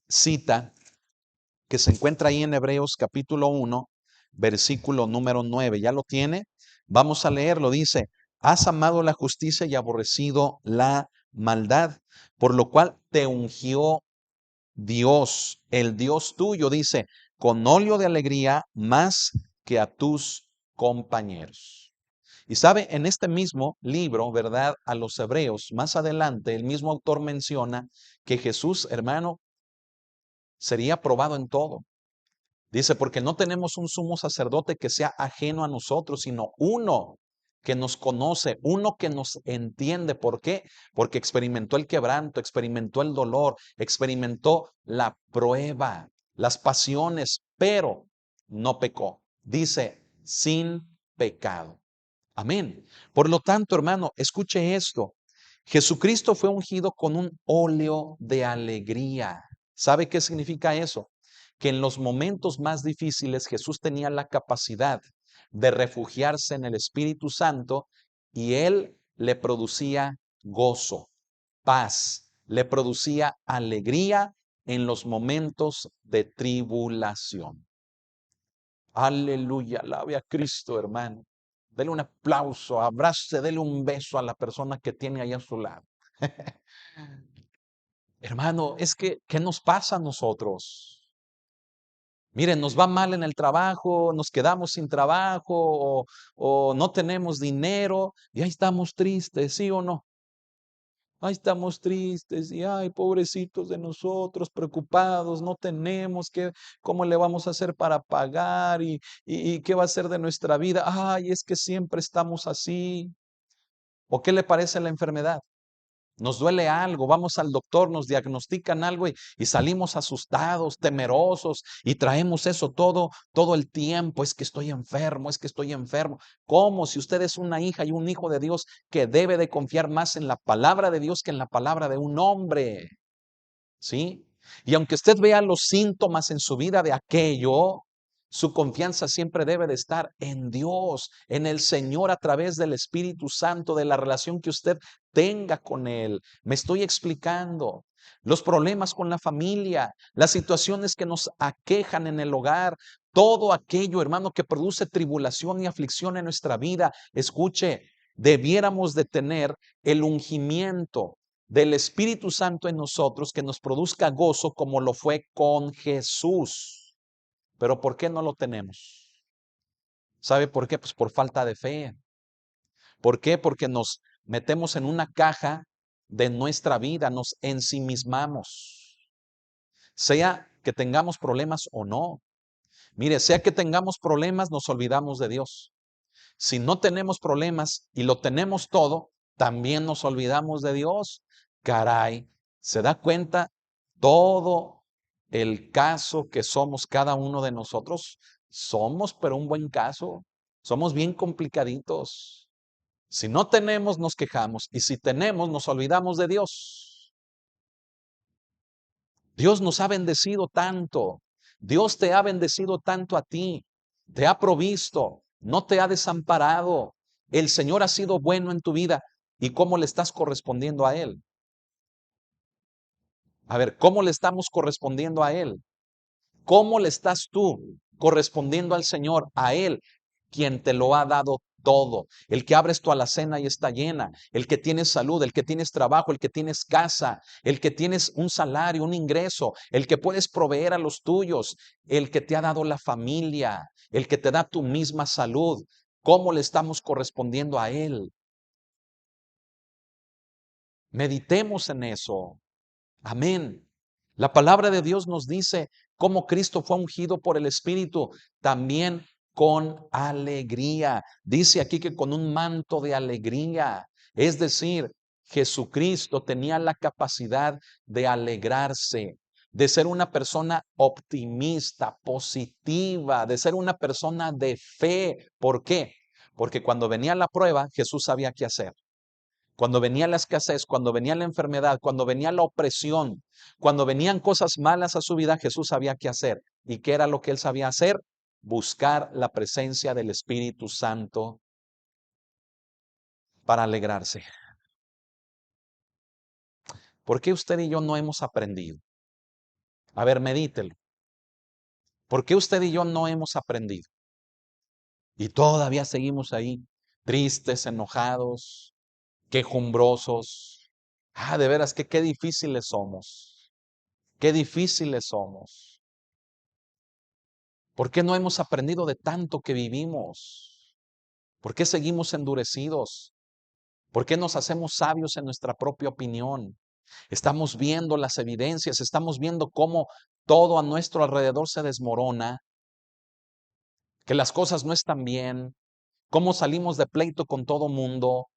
cita que se encuentra ahí en Hebreos capítulo 1, versículo número 9. ¿Ya lo tiene? Vamos a leerlo. Dice, has amado la justicia y aborrecido la maldad, por lo cual te ungió Dios, el Dios tuyo, dice, con óleo de alegría más que a tus compañeros. Y sabe, en este mismo libro, ¿verdad? A los Hebreos, más adelante, el mismo autor menciona que Jesús, hermano, sería probado en todo. Dice, porque no tenemos un sumo sacerdote que sea ajeno a nosotros, sino uno que nos conoce, uno que nos entiende. ¿Por qué? Porque experimentó el quebranto, experimentó el dolor, experimentó la prueba, las pasiones, pero no pecó. Dice, sin pecado. Amén. Por lo tanto, hermano, escuche esto. Jesucristo fue ungido con un óleo de alegría. ¿Sabe qué significa eso? Que en los momentos más difíciles Jesús tenía la capacidad de refugiarse en el Espíritu Santo y Él le producía gozo, paz, le producía alegría en los momentos de tribulación. Aleluya, alabe a Cristo, hermano. Dele un aplauso, abrace, dele un beso a la persona que tiene ahí a su lado. Hermano, es que, ¿qué nos pasa a nosotros? Miren, nos va mal en el trabajo, nos quedamos sin trabajo o no tenemos dinero y ahí estamos tristes, ¿sí o no? Ahí estamos tristes y ay, pobrecitos de nosotros, preocupados, no tenemos qué, cómo le vamos a hacer para pagar y qué va a ser de nuestra vida. Ay, es que siempre estamos así. ¿O qué le parece la enfermedad? Nos duele algo, vamos al doctor, nos diagnostican algo y salimos asustados, temerosos y traemos eso todo el tiempo. Es que estoy enfermo, es que estoy enfermo. ¿Cómo? Si usted es una hija y un hijo de Dios que debe de confiar más en la palabra de Dios que en la palabra de un hombre. ¿Sí? Y aunque usted vea los síntomas en su vida de aquello, Su confianza siempre debe de estar en Dios, en el Señor a través del Espíritu Santo, de la relación que usted tenga con Él. Me estoy explicando. Los problemas con la familia, las situaciones que nos aquejan en el hogar, todo aquello, hermano, que produce tribulación y aflicción en nuestra vida. Escuche, debiéramos de tener el ungimiento del Espíritu Santo en nosotros que nos produzca gozo como lo fue con Jesús. Pero ¿por qué no lo tenemos? ¿Sabe por qué? Pues por falta de fe. ¿Por qué? Porque nos metemos en una caja de nuestra vida, nos ensimismamos. Sea que tengamos problemas o no. Mire, sea que tengamos problemas, nos olvidamos de Dios. Si no tenemos problemas y lo tenemos todo, también nos olvidamos de Dios. Caray, ¿se da cuenta todo el caso que somos cada uno de nosotros? Somos, pero un buen caso. Somos bien complicaditos. Si no tenemos, nos quejamos. Y si tenemos, nos olvidamos de Dios. Dios nos ha bendecido tanto. Dios te ha bendecido tanto a ti. Te ha provisto. No te ha desamparado. El Señor ha sido bueno en tu vida. ¿Y cómo le estás correspondiendo a Él? A ver, ¿cómo le estamos correspondiendo a Él? ¿Cómo le estás tú correspondiendo al Señor, a Él, quien te lo ha dado todo? El que abres tu alacena y está llena, el que tienes salud, el que tienes trabajo, el que tienes casa, el que tienes un salario, un ingreso, el que puedes proveer a los tuyos, el que te ha dado la familia, el que te da tu misma salud. ¿Cómo le estamos correspondiendo a Él? Meditemos en eso. Amén. La palabra de Dios nos dice cómo Cristo fue ungido por el Espíritu, también con alegría. Dice aquí que con un manto de alegría. Es decir, Jesucristo tenía la capacidad de alegrarse, de ser una persona optimista, positiva, de ser una persona de fe. ¿Por qué? Porque cuando venía la prueba, Jesús sabía qué hacer. Cuando venía la escasez, cuando venía la enfermedad, cuando venía la opresión, cuando venían cosas malas a su vida, Jesús sabía qué hacer. ¿Y qué era lo que él sabía hacer? Buscar la presencia del Espíritu Santo para alegrarse. ¿Por qué usted y yo no hemos aprendido? A ver, medítelo. ¿Por qué usted y yo no hemos aprendido? Y todavía seguimos ahí, tristes, enojados, quejumbrosos. De veras que qué difíciles somos. Qué difíciles somos. ¿Por qué no hemos aprendido de tanto que vivimos? ¿Por qué seguimos endurecidos? ¿Por qué nos hacemos sabios en nuestra propia opinión? Estamos viendo las evidencias, estamos viendo cómo todo a nuestro alrededor se desmorona, que las cosas no están bien, cómo salimos de pleito con todo mundo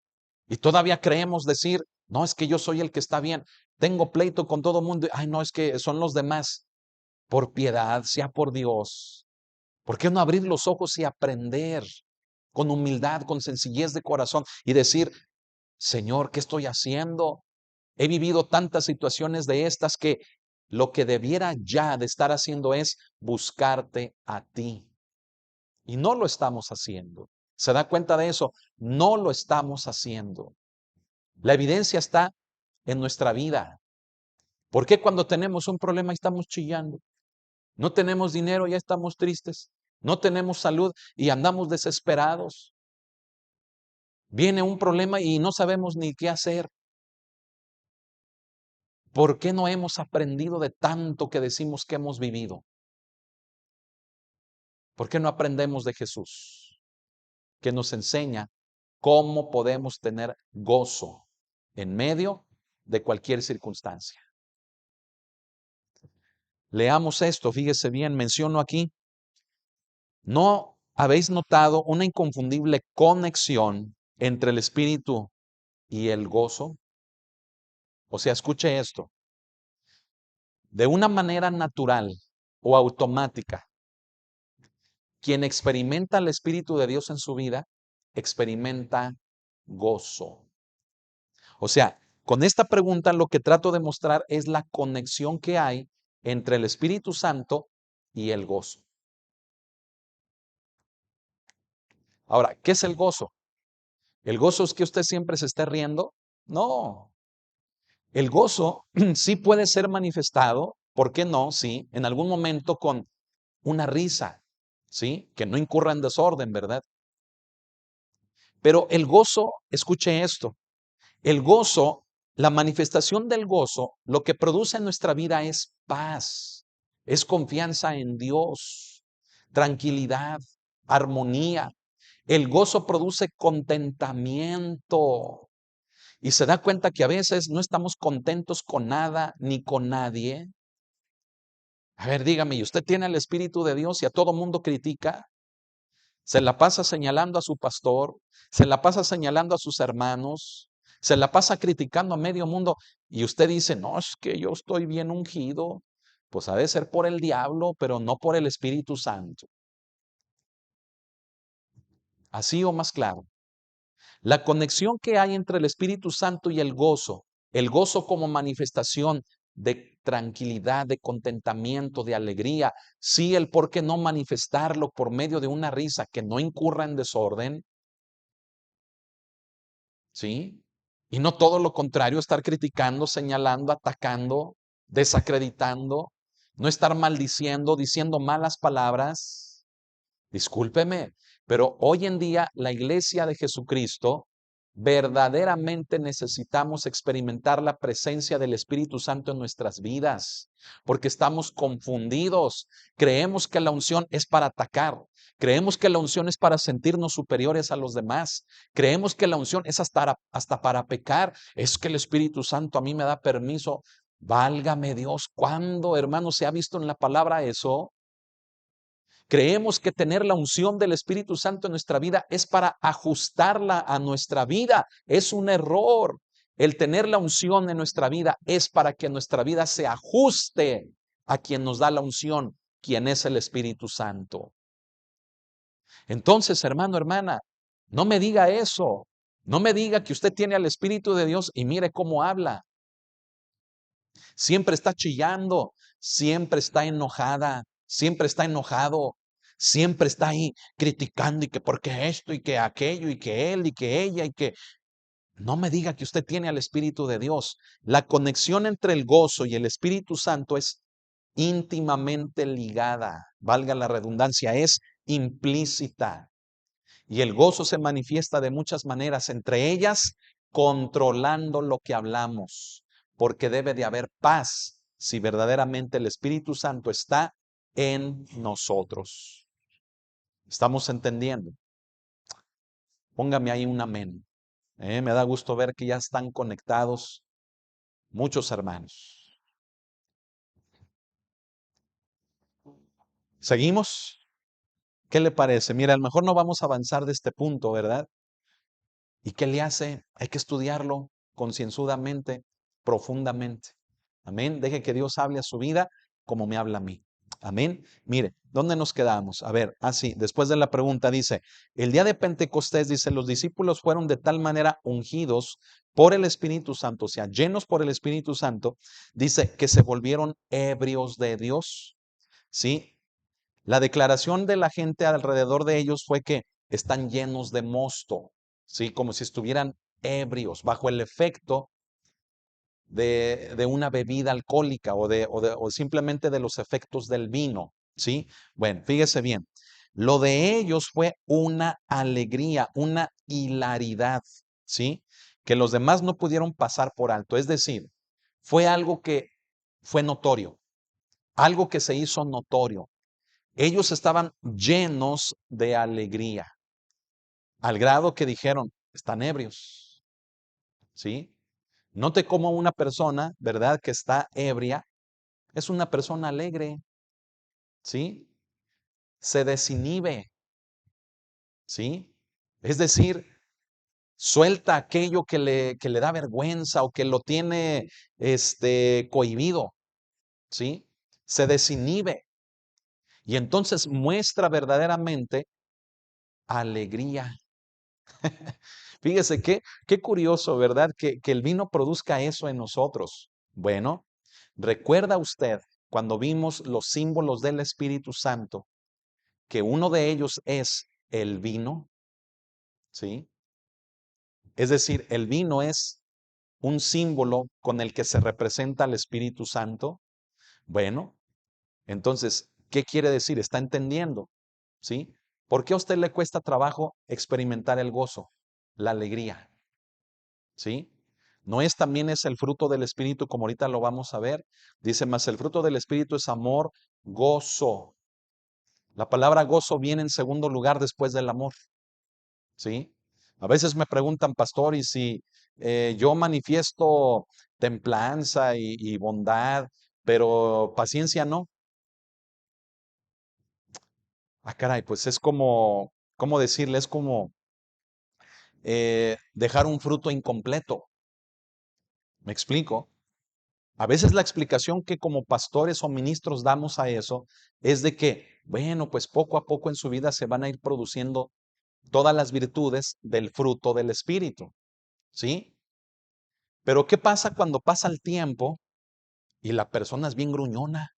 y todavía creemos decir, no, es que yo soy el que está bien, tengo pleito con todo mundo, ay, no, es que son los demás. Por piedad, sea por Dios. ¿Por qué no abrir los ojos y aprender con humildad, con sencillez de corazón y decir, Señor, ¿qué estoy haciendo? He vivido tantas situaciones de estas que lo que debiera ya de estar haciendo es buscarte a ti. Y no lo estamos haciendo. ¿Se da cuenta de eso? No lo estamos haciendo. La evidencia está en nuestra vida. ¿Por qué cuando tenemos un problema estamos chillando? No tenemos dinero, ya estamos tristes. No tenemos salud y andamos desesperados. Viene un problema y no sabemos ni qué hacer. ¿Por qué no hemos aprendido de tanto que decimos que hemos vivido? ¿Por qué no aprendemos de Jesús, que nos enseña cómo podemos tener gozo en medio de cualquier circunstancia? Leamos esto, fíjese bien, menciono aquí, ¿no habéis notado una inconfundible conexión entre el Espíritu y el gozo? O sea, escuche esto. De una manera natural o automática, quien experimenta el Espíritu de Dios en su vida, experimenta gozo. O sea, con esta pregunta lo que trato de mostrar es la conexión que hay entre el Espíritu Santo y el gozo. Ahora, ¿qué es el gozo? ¿El gozo es que usted siempre se esté riendo? No. El gozo sí puede ser manifestado, ¿por qué no? Sí, en algún momento con una risa, ¿sí? Que no incurra en desorden, ¿verdad? Pero el gozo, escuche esto, el gozo, la manifestación del gozo, lo que produce en nuestra vida es paz, es confianza en Dios, tranquilidad, armonía. El gozo produce contentamiento. Y se da cuenta que a veces no estamos contentos con nada ni con nadie. A ver, dígame, ¿y usted tiene el Espíritu de Dios y a todo mundo critica? Se la pasa señalando a su pastor, se la pasa señalando a sus hermanos, se la pasa criticando a medio mundo y usted dice, no, es que yo estoy bien ungido. Pues ha de ser por el diablo, pero no por el Espíritu Santo. Así o más claro. La conexión que hay entre el Espíritu Santo y el gozo como manifestación de tranquilidad, de contentamiento, de alegría, sí, el por qué no manifestarlo por medio de una risa que no incurra en desorden, ¿sí? Y no todo lo contrario, estar criticando, señalando, atacando, desacreditando, no estar maldiciendo, diciendo malas palabras. Discúlpeme, pero hoy en día la iglesia de Jesucristo verdaderamente necesitamos experimentar la presencia del Espíritu Santo en nuestras vidas, porque estamos confundidos. Creemos que la unción es para atacar, creemos que la unción es para sentirnos superiores a los demás, creemos que la unción es hasta para pecar. Es que el Espíritu Santo a mí me da permiso. Válgame Dios, ¿cuándo, hermano, se ha visto en la palabra eso? Creemos que tener la unción del Espíritu Santo en nuestra vida es para ajustarla a nuestra vida. Es un error. El tener la unción en nuestra vida es para que nuestra vida se ajuste a quien nos da la unción, quien es el Espíritu Santo. Entonces, hermano, hermana, no me diga eso. No me diga que usted tiene al Espíritu de Dios y mire cómo habla. Siempre está chillando, siempre está enojada, siempre está enojado, siempre está ahí criticando y que por qué esto y que aquello y que él y que ella y que... No me diga que usted tiene al Espíritu de Dios. La conexión entre el gozo y el Espíritu Santo es íntimamente ligada, valga la redundancia, es implícita. Y el gozo se manifiesta de muchas maneras, entre ellas controlando lo que hablamos, porque debe de haber paz si verdaderamente el Espíritu Santo está en nosotros. ¿Estamos entendiendo? Póngame ahí un amén. Me da gusto ver que ya están conectados muchos hermanos. ¿Seguimos? ¿Qué le parece? Mira, a lo mejor no vamos a avanzar de este punto, ¿verdad? ¿Y qué le hace? Hay que estudiarlo concienzudamente, profundamente. Amén. Deje que Dios hable a su vida como me habla a mí. Amén. Mire, ¿dónde nos quedamos? A ver, así, después de la pregunta dice, el día de Pentecostés, dice, los discípulos fueron de tal manera ungidos por el Espíritu Santo, o sea, llenos por el Espíritu Santo, dice que se volvieron ebrios de Dios. ¿Sí? La declaración de la gente alrededor de ellos fue que están llenos de mosto, ¿sí? Como si estuvieran ebrios, bajo el efecto de una bebida alcohólica o simplemente de los efectos del vino, ¿sí? Bueno, fíjese bien, lo de ellos fue una alegría, una hilaridad, ¿sí? Que los demás no pudieron pasar por alto, es decir, fue algo que fue notorio, algo que se hizo notorio. Ellos estaban llenos de alegría, al grado que dijeron, están ebrios, ¿sí? Note cómo una persona, ¿verdad?, que está ebria, es una persona alegre, ¿sí? Se desinhibe, ¿sí? Es decir, suelta aquello que le da vergüenza o que lo tiene cohibido, ¿sí? Se desinhibe y entonces muestra verdaderamente alegría. Fíjese qué curioso, ¿verdad? Que el vino produzca eso en nosotros. Bueno, ¿recuerda usted cuando vimos los símbolos del Espíritu Santo que uno de ellos es el vino? ¿sí? Es decir, el vino es un símbolo con el que se representa al Espíritu Santo. Bueno, entonces, ¿qué quiere decir? ¿Está entendiendo? ¿Sí? ¿Por qué a usted le cuesta trabajo experimentar el gozo, la alegría? ¿Sí? ¿No es también es el fruto del Espíritu, como ahorita lo vamos a ver? Dice, más el fruto del Espíritu es amor, gozo. La palabra gozo viene en segundo lugar después del amor. ¿Sí? A veces me preguntan, pastor, y si yo manifiesto templanza y bondad, pero paciencia no. Ah, caray, pues es como, ¿cómo decirle? Es como dejar un fruto incompleto. ¿Me explico? A veces la explicación que como pastores o ministros damos a eso es de que, bueno, pues poco a poco en su vida se van a ir produciendo todas las virtudes del fruto del Espíritu. ¿Sí? Pero ¿qué pasa cuando pasa el tiempo y la persona es bien gruñona?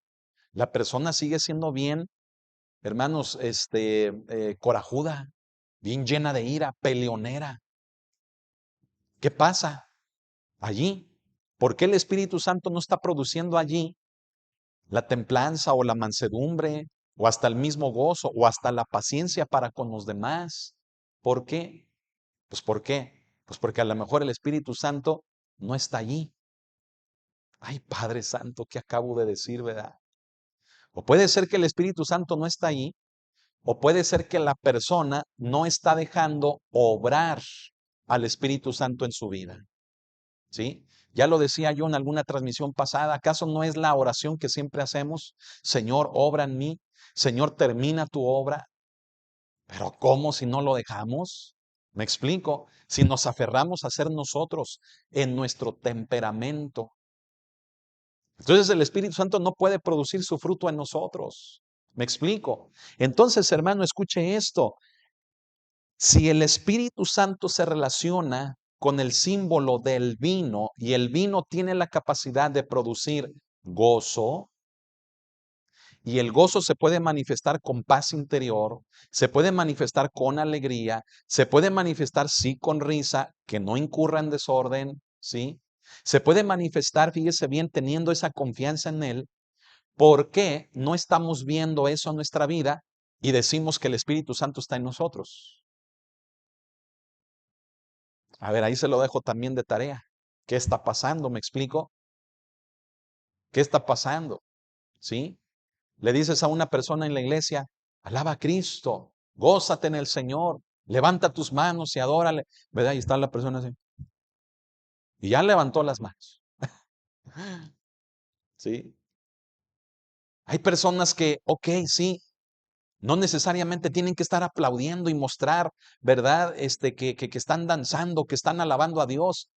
La persona sigue siendo bien, hermanos, corajuda, bien llena de ira, peleonera. ¿Qué pasa allí? ¿Por qué el Espíritu Santo no está produciendo allí la templanza o la mansedumbre o hasta el mismo gozo o hasta la paciencia para con los demás? ¿Por qué? Pues ¿por qué? Pues porque a lo mejor el Espíritu Santo no está allí. Ay, Padre Santo, ¿qué acabo de decir, verdad? O puede ser que el Espíritu Santo no está allí, o puede ser que la persona no está dejando obrar al Espíritu Santo en su vida. ¿Sí? Ya lo decía yo en alguna transmisión pasada, ¿acaso no es la oración que siempre hacemos? Señor, obra en mí, Señor, termina tu obra. Pero ¿cómo si no lo dejamos? Me explico, si nos aferramos a ser nosotros en nuestro temperamento. Entonces el Espíritu Santo no puede producir su fruto en nosotros. ¿Me explico? Entonces, hermano, escuche esto. Si el Espíritu Santo se relaciona con el símbolo del vino y el vino tiene la capacidad de producir gozo, y el gozo se puede manifestar con paz interior, se puede manifestar con alegría, se puede manifestar sí con risa, que no incurra en desorden, ¿sí? Se puede manifestar, fíjese bien, teniendo esa confianza en Él. ¿Por qué no estamos viendo eso en nuestra vida y decimos que el Espíritu Santo está en nosotros? A ver, ahí se lo dejo también de tarea. ¿Qué está pasando? ¿Me explico? ¿Qué está pasando? ¿Sí? Le dices a una persona en la iglesia, alaba a Cristo, gózate en el Señor, levanta tus manos y adórale. ¿Verdad? Y está la persona así. Y ya levantó las manos. ¿Sí? Hay personas que, ok, sí, no necesariamente tienen que estar aplaudiendo y mostrar, ¿verdad? Que están danzando, que están alabando a Dios,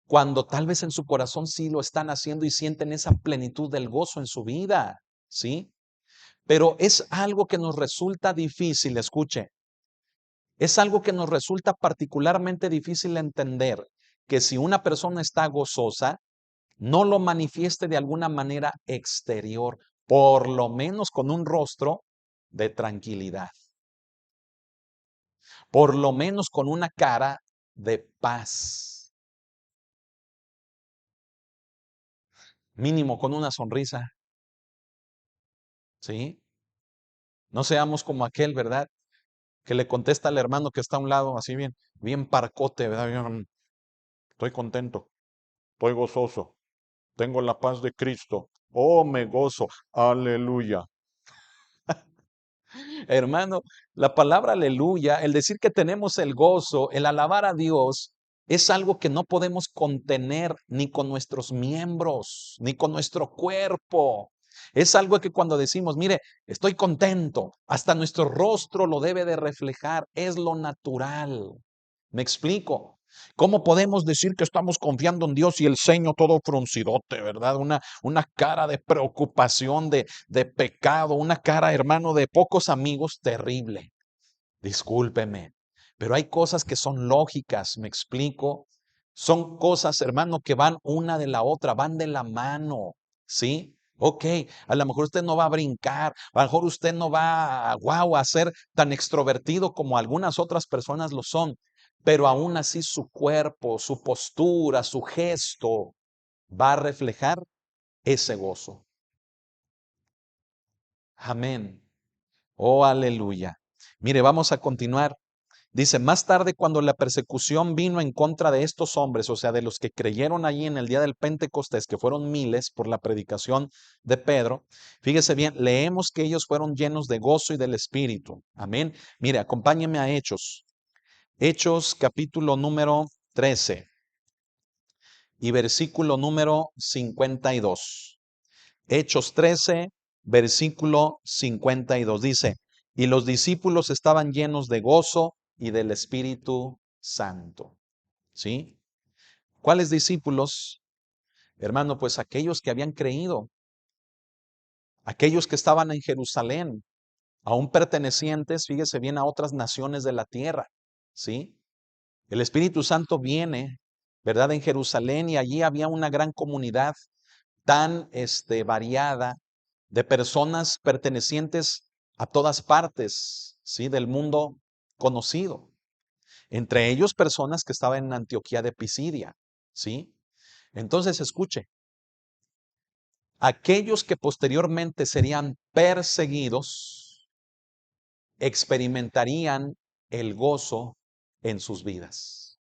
cuando tal vez en su corazón sí lo están haciendo y sienten esa plenitud del gozo en su vida, ¿sí? Pero es algo que nos resulta difícil, escuche, es algo que nos resulta particularmente difícil entender, que si una persona está gozosa, no lo manifieste de alguna manera exterior, por lo menos con un rostro de tranquilidad, por lo menos con una cara de paz, mínimo con una sonrisa, ¿sí? No seamos como aquel, ¿verdad? Que le contesta al hermano que está a un lado, así bien, bien parcote, ¿verdad? Estoy contento, estoy gozoso, tengo la paz de Cristo. Oh, me gozo, aleluya. Hermano, la palabra aleluya, el decir que tenemos el gozo, el alabar a Dios, es algo que no podemos contener ni con nuestros miembros, ni con nuestro cuerpo. Es algo que cuando decimos, mire, estoy contento, hasta nuestro rostro lo debe de reflejar, es lo natural. ¿Me explico? ¿Cómo podemos decir que estamos confiando en Dios y el ceño todo fruncidote, verdad? Una cara de preocupación, de pecado, una cara, hermano, de pocos amigos terrible. Discúlpeme, pero hay cosas que son lógicas, ¿me explico? Son cosas, hermano, que van una de la otra, van de la mano, ¿sí? Ok, a lo mejor usted no va a brincar, a lo mejor usted no va a, wow, a ser tan extrovertido como algunas otras personas lo son, pero aún así su cuerpo, su postura, su gesto va a reflejar ese gozo. Amén. Oh, aleluya. Mire, vamos a continuar. Dice, más tarde cuando la persecución vino en contra de estos hombres, o sea, de los que creyeron allí en el día del Pentecostés, que fueron miles por la predicación de Pedro, fíjese bien, leemos que ellos fueron llenos de gozo y del Espíritu. Amén. Mire, acompáñeme a Hechos. Hechos capítulo número 13 y versículo número 52. Hechos 13, versículo 52 dice, y los discípulos estaban llenos de gozo y del Espíritu Santo. ¿Sí? ¿Cuáles discípulos? Hermano, pues aquellos que habían creído, aquellos que estaban en Jerusalén, aún pertenecientes, fíjese bien, a otras naciones de la tierra. ¿Sí? El Espíritu Santo viene, ¿verdad? En Jerusalén y allí había una gran comunidad tan variada de personas pertenecientes a todas partes, ¿sí? Del mundo conocido. Entre ellos personas que estaban en Antioquía de Pisidia, ¿sí? Entonces escuche, aquellos que posteriormente serían perseguidos experimentarían el gozo en sus vidas.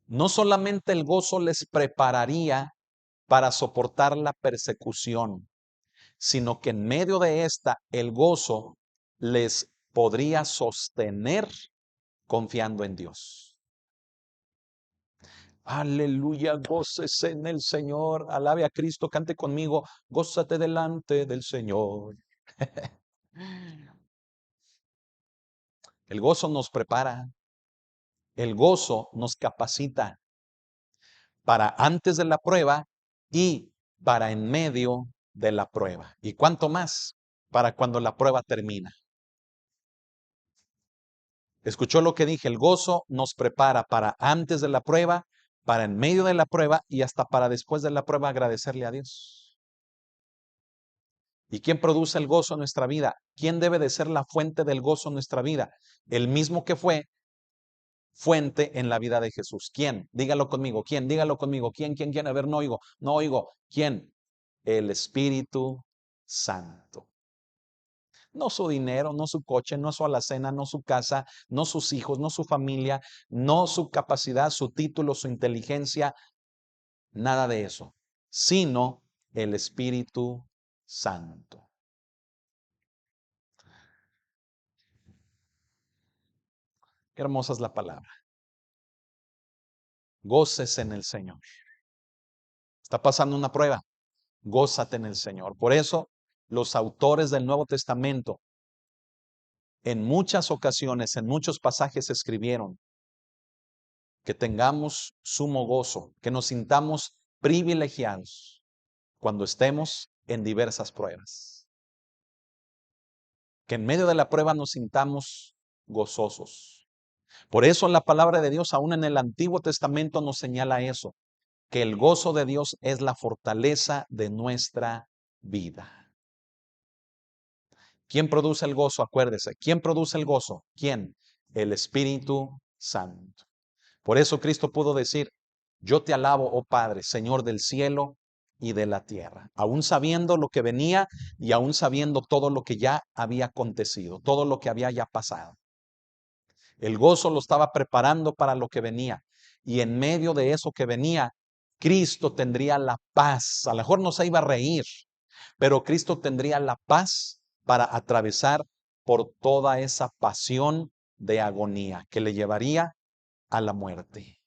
No solamente el gozo les prepararía para soportar la persecución, sino que en medio de esta el gozo les podría sostener confiando en Dios. Aleluya, gócese en el Señor, alabe a Cristo, cante conmigo, gózate delante del Señor. El gozo nos prepara, el gozo nos capacita para antes de la prueba y para en medio de la prueba. ¿Y cuánto más? Para cuando la prueba termina. ¿Escuchó lo que dije? El gozo nos prepara para antes de la prueba, para en medio de la prueba y hasta para después de la prueba agradecerle a Dios. ¿Y quién produce el gozo en nuestra vida? ¿Quién debe de ser la fuente del gozo en nuestra vida? El mismo que fue fuente en la vida de Jesús. ¿Quién? Dígalo conmigo. ¿Quién? Dígalo conmigo. ¿Quién? ¿Quién? ¿Quién? A ver, no oigo. No oigo. ¿Quién? El Espíritu Santo. No su dinero, no su coche, no su alacena, no su casa, no sus hijos, no su familia, no su capacidad, su título, su inteligencia, nada de eso, sino el Espíritu Santo. Qué hermosa es la palabra. Gócese en el Señor. Está pasando una prueba. Gózate en el Señor. Por eso, los autores del Nuevo Testamento, en muchas ocasiones, en muchos pasajes escribieron que tengamos sumo gozo, que nos sintamos privilegiados cuando estemos en diversas pruebas. Que en medio de la prueba nos sintamos gozosos. Por eso la palabra de Dios, aún en el Antiguo Testamento, nos señala eso, que el gozo de Dios es la fortaleza de nuestra vida. ¿Quién produce el gozo? Acuérdese. ¿Quién produce el gozo? ¿Quién? El Espíritu Santo. Por eso Cristo pudo decir, yo te alabo, oh Padre, Señor del cielo y de la tierra, aún sabiendo lo que venía y aún sabiendo todo lo que ya había acontecido, todo lo que había ya pasado. El gozo lo estaba preparando para lo que venía y en medio de eso que venía, Cristo tendría la paz. A lo mejor no se iba a reír, pero Cristo tendría la paz para atravesar por toda esa pasión de agonía que le llevaría a la muerte.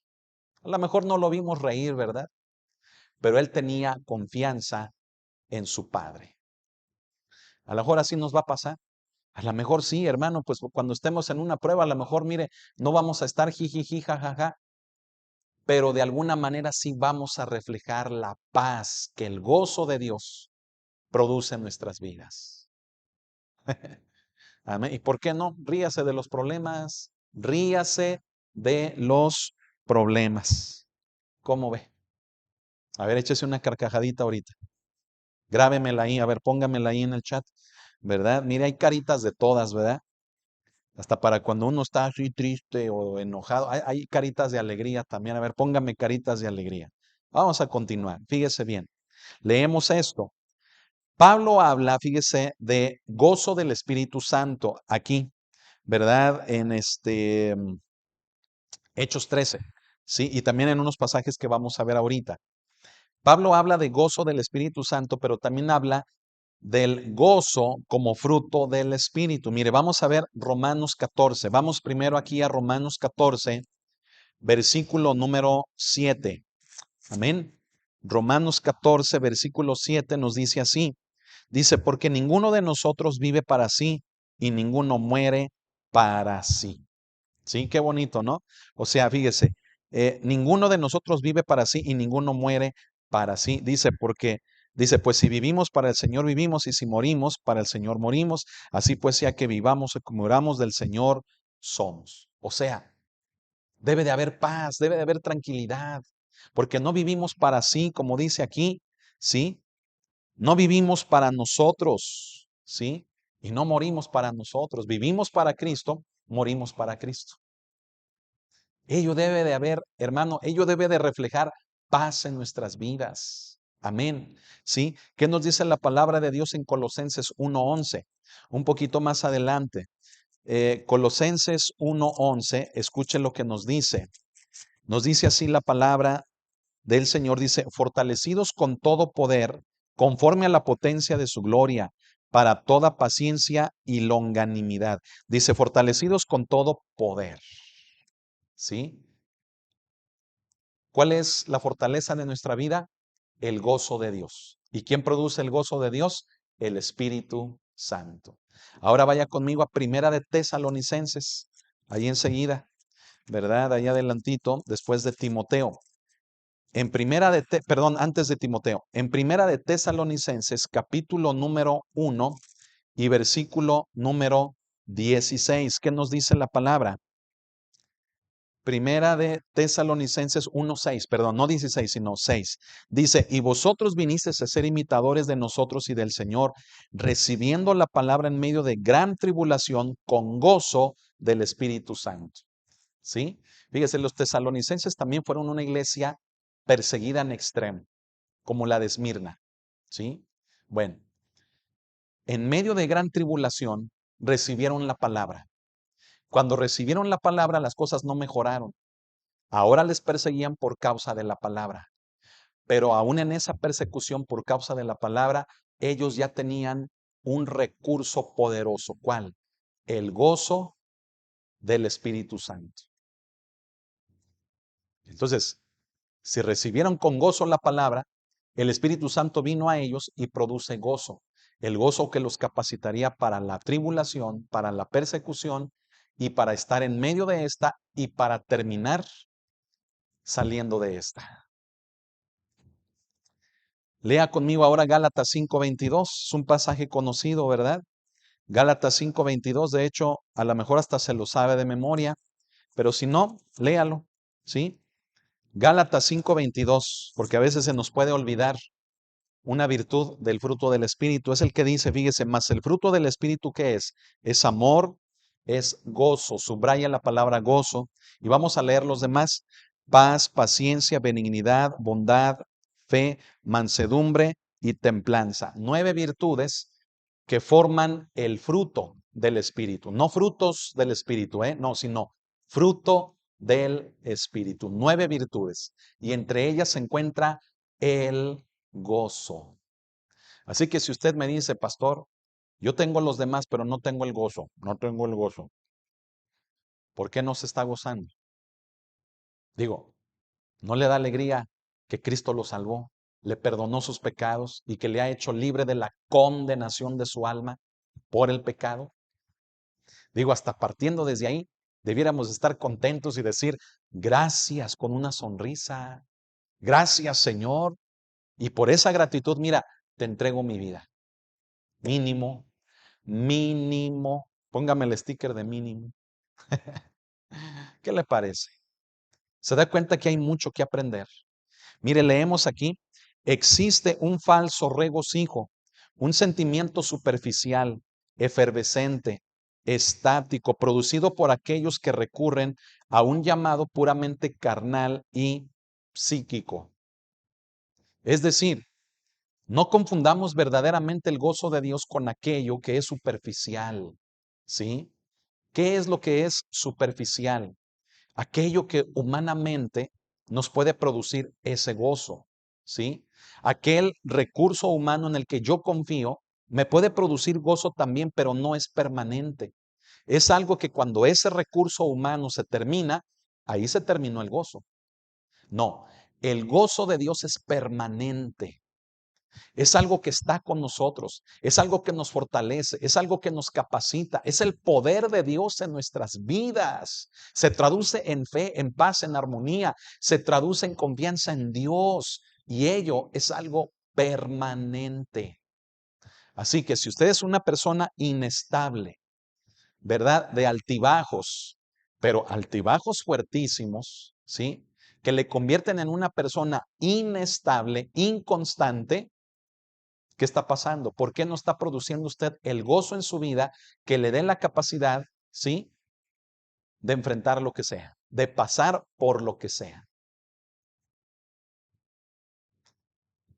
A lo mejor no lo vimos reír, ¿verdad? Pero él tenía confianza en su Padre. A lo mejor así nos va a pasar. A lo mejor sí, hermano, pues cuando estemos en una prueba, a lo mejor, mire, no vamos a estar jijiji, jajaja, pero de alguna manera sí vamos a reflejar la paz que el gozo de Dios produce en nuestras vidas. Amén. ¿Y por qué no? Ríase de los problemas, ríase de los problemas. ¿Cómo ve? A ver, échese una carcajadita ahorita. Grábemela ahí, a ver, póngamela ahí en el chat, ¿verdad? Mire, hay caritas de todas, ¿verdad? Hasta para cuando uno está así triste o enojado, hay caritas de alegría también. A ver, póngame caritas de alegría. Vamos a continuar. Fíjese bien. Leemos esto. Pablo habla, fíjese, de gozo del Espíritu Santo aquí, ¿verdad? En Hechos 13, ¿sí? Y también en unos pasajes que vamos a ver ahorita. Pablo habla de gozo del Espíritu Santo, pero también habla del gozo como fruto del Espíritu. Mire, vamos a ver Romanos 14. Vamos primero aquí a Romanos 14, versículo número 7. Amén. Romanos 14, versículo 7 nos dice así. Dice, porque ninguno de nosotros vive para sí y ninguno muere para sí. Sí, qué bonito, ¿no? O sea, fíjese, ninguno de nosotros vive para sí y ninguno muere para sí. Dice, pues si vivimos para el Señor vivimos y si morimos para el Señor morimos. Así pues, sea que vivamos o que muramos del Señor somos. O sea, debe de haber paz, debe de haber tranquilidad, porque no vivimos para sí, como dice aquí, ¿sí? No vivimos para nosotros, ¿sí? Y no morimos para nosotros. Vivimos para Cristo, morimos para Cristo. Ello debe de haber, hermano, ello debe de reflejar paz en nuestras vidas. Amén. ¿Sí? ¿Qué nos dice la palabra de Dios en Colosenses 1:11? Un poquito más adelante. Colosenses 1:11, escuchen lo que nos dice. Nos dice así la palabra del Señor, dice, fortalecidos con todo poder, conforme a la potencia de su gloria, para toda paciencia y longanimidad. Dice, fortalecidos con todo poder. ¿Sí? ¿Cuál es la fortaleza de nuestra vida? El gozo de Dios. ¿Y quién produce el gozo de Dios? El Espíritu Santo. Ahora vaya conmigo a Primera de Tesalonicenses, ahí enseguida, ¿verdad? Ahí adelantito, después de Timoteo. Antes de Timoteo, en Primera de Tesalonicenses, capítulo número 1 y versículo número 16. ¿Qué nos dice la palabra? Primera de Tesalonicenses 1:6, perdón, no 16, sino 6. Dice, y vosotros vinisteis a ser imitadores de nosotros y del Señor, recibiendo la palabra en medio de gran tribulación con gozo del Espíritu Santo. ¿Sí? Fíjese, los tesalonicenses también fueron una iglesia perseguida en extremo, como la de Esmirna. ¿Sí? Bueno, en medio de gran tribulación recibieron la palabra. Cuando recibieron la palabra, las cosas no mejoraron. Ahora les perseguían por causa de la palabra, pero aún en esa persecución por causa de la palabra, ellos ya tenían un recurso poderoso. ¿Cuál? El gozo del Espíritu Santo. Entonces, si recibieron con gozo la palabra, el Espíritu Santo vino a ellos y produce gozo. El gozo que los capacitaría para la tribulación, para la persecución y para estar en medio de esta y para terminar saliendo de esta. Lea conmigo ahora Gálatas 5:22, es un pasaje conocido, ¿verdad? Gálatas 5:22, de hecho, a lo mejor hasta se lo sabe de memoria, pero si no, léalo, ¿sí? Gálatas 5:22, porque a veces se nos puede olvidar una virtud del fruto del Espíritu. Es el que dice, fíjese, más el fruto del Espíritu, ¿qué es? Es amor, es gozo, subraya la palabra gozo, y vamos a leer los demás: paz, paciencia, benignidad, bondad, fe, mansedumbre y templanza. 9 virtudes que forman el fruto del Espíritu. No frutos del Espíritu, no, sino fruto del Espíritu. 9 virtudes. Y entre ellas se encuentra el gozo. Así que si usted me dice, pastor, yo tengo los demás, pero no tengo el gozo, no tengo el gozo, ¿por qué no se está gozando? Digo, ¿no le da alegría que Cristo lo salvó, le perdonó sus pecados y que le ha hecho libre de la condenación de su alma por el pecado? Digo, hasta partiendo desde ahí, debiéramos estar contentos y decir, gracias con una sonrisa, gracias Señor, y por esa gratitud, mira, te entrego mi vida. Mínimo, mínimo, póngame el sticker de mínimo. ¿Qué le parece? ¿Se da cuenta que hay mucho que aprender? Mire, leemos aquí, existe un falso regocijo, un sentimiento superficial, efervescente, estático, producido por aquellos que recurren a un llamado puramente carnal y psíquico. Es decir, no confundamos verdaderamente el gozo de Dios con aquello que es superficial, ¿sí? ¿Qué es lo que es superficial? Aquello que humanamente nos puede producir ese gozo, ¿sí? Aquel recurso humano en el que yo confío me puede producir gozo también, pero no es permanente. Es algo que cuando ese recurso humano se termina, ahí se terminó el gozo. No, el gozo de Dios es permanente. Es algo que está con nosotros, es algo que nos fortalece, es algo que nos capacita, es el poder de Dios en nuestras vidas. Se traduce en fe, en paz, en armonía, se traduce en confianza en Dios y ello es algo permanente. Así que si usted es una persona inestable, ¿verdad? De altibajos, pero altibajos fuertísimos, ¿sí? Que le convierten en una persona inestable, inconstante. ¿Qué está pasando? ¿Por qué no está produciendo usted el gozo en su vida que le dé la capacidad, ¿sí? De enfrentar lo que sea, de pasar por lo que sea.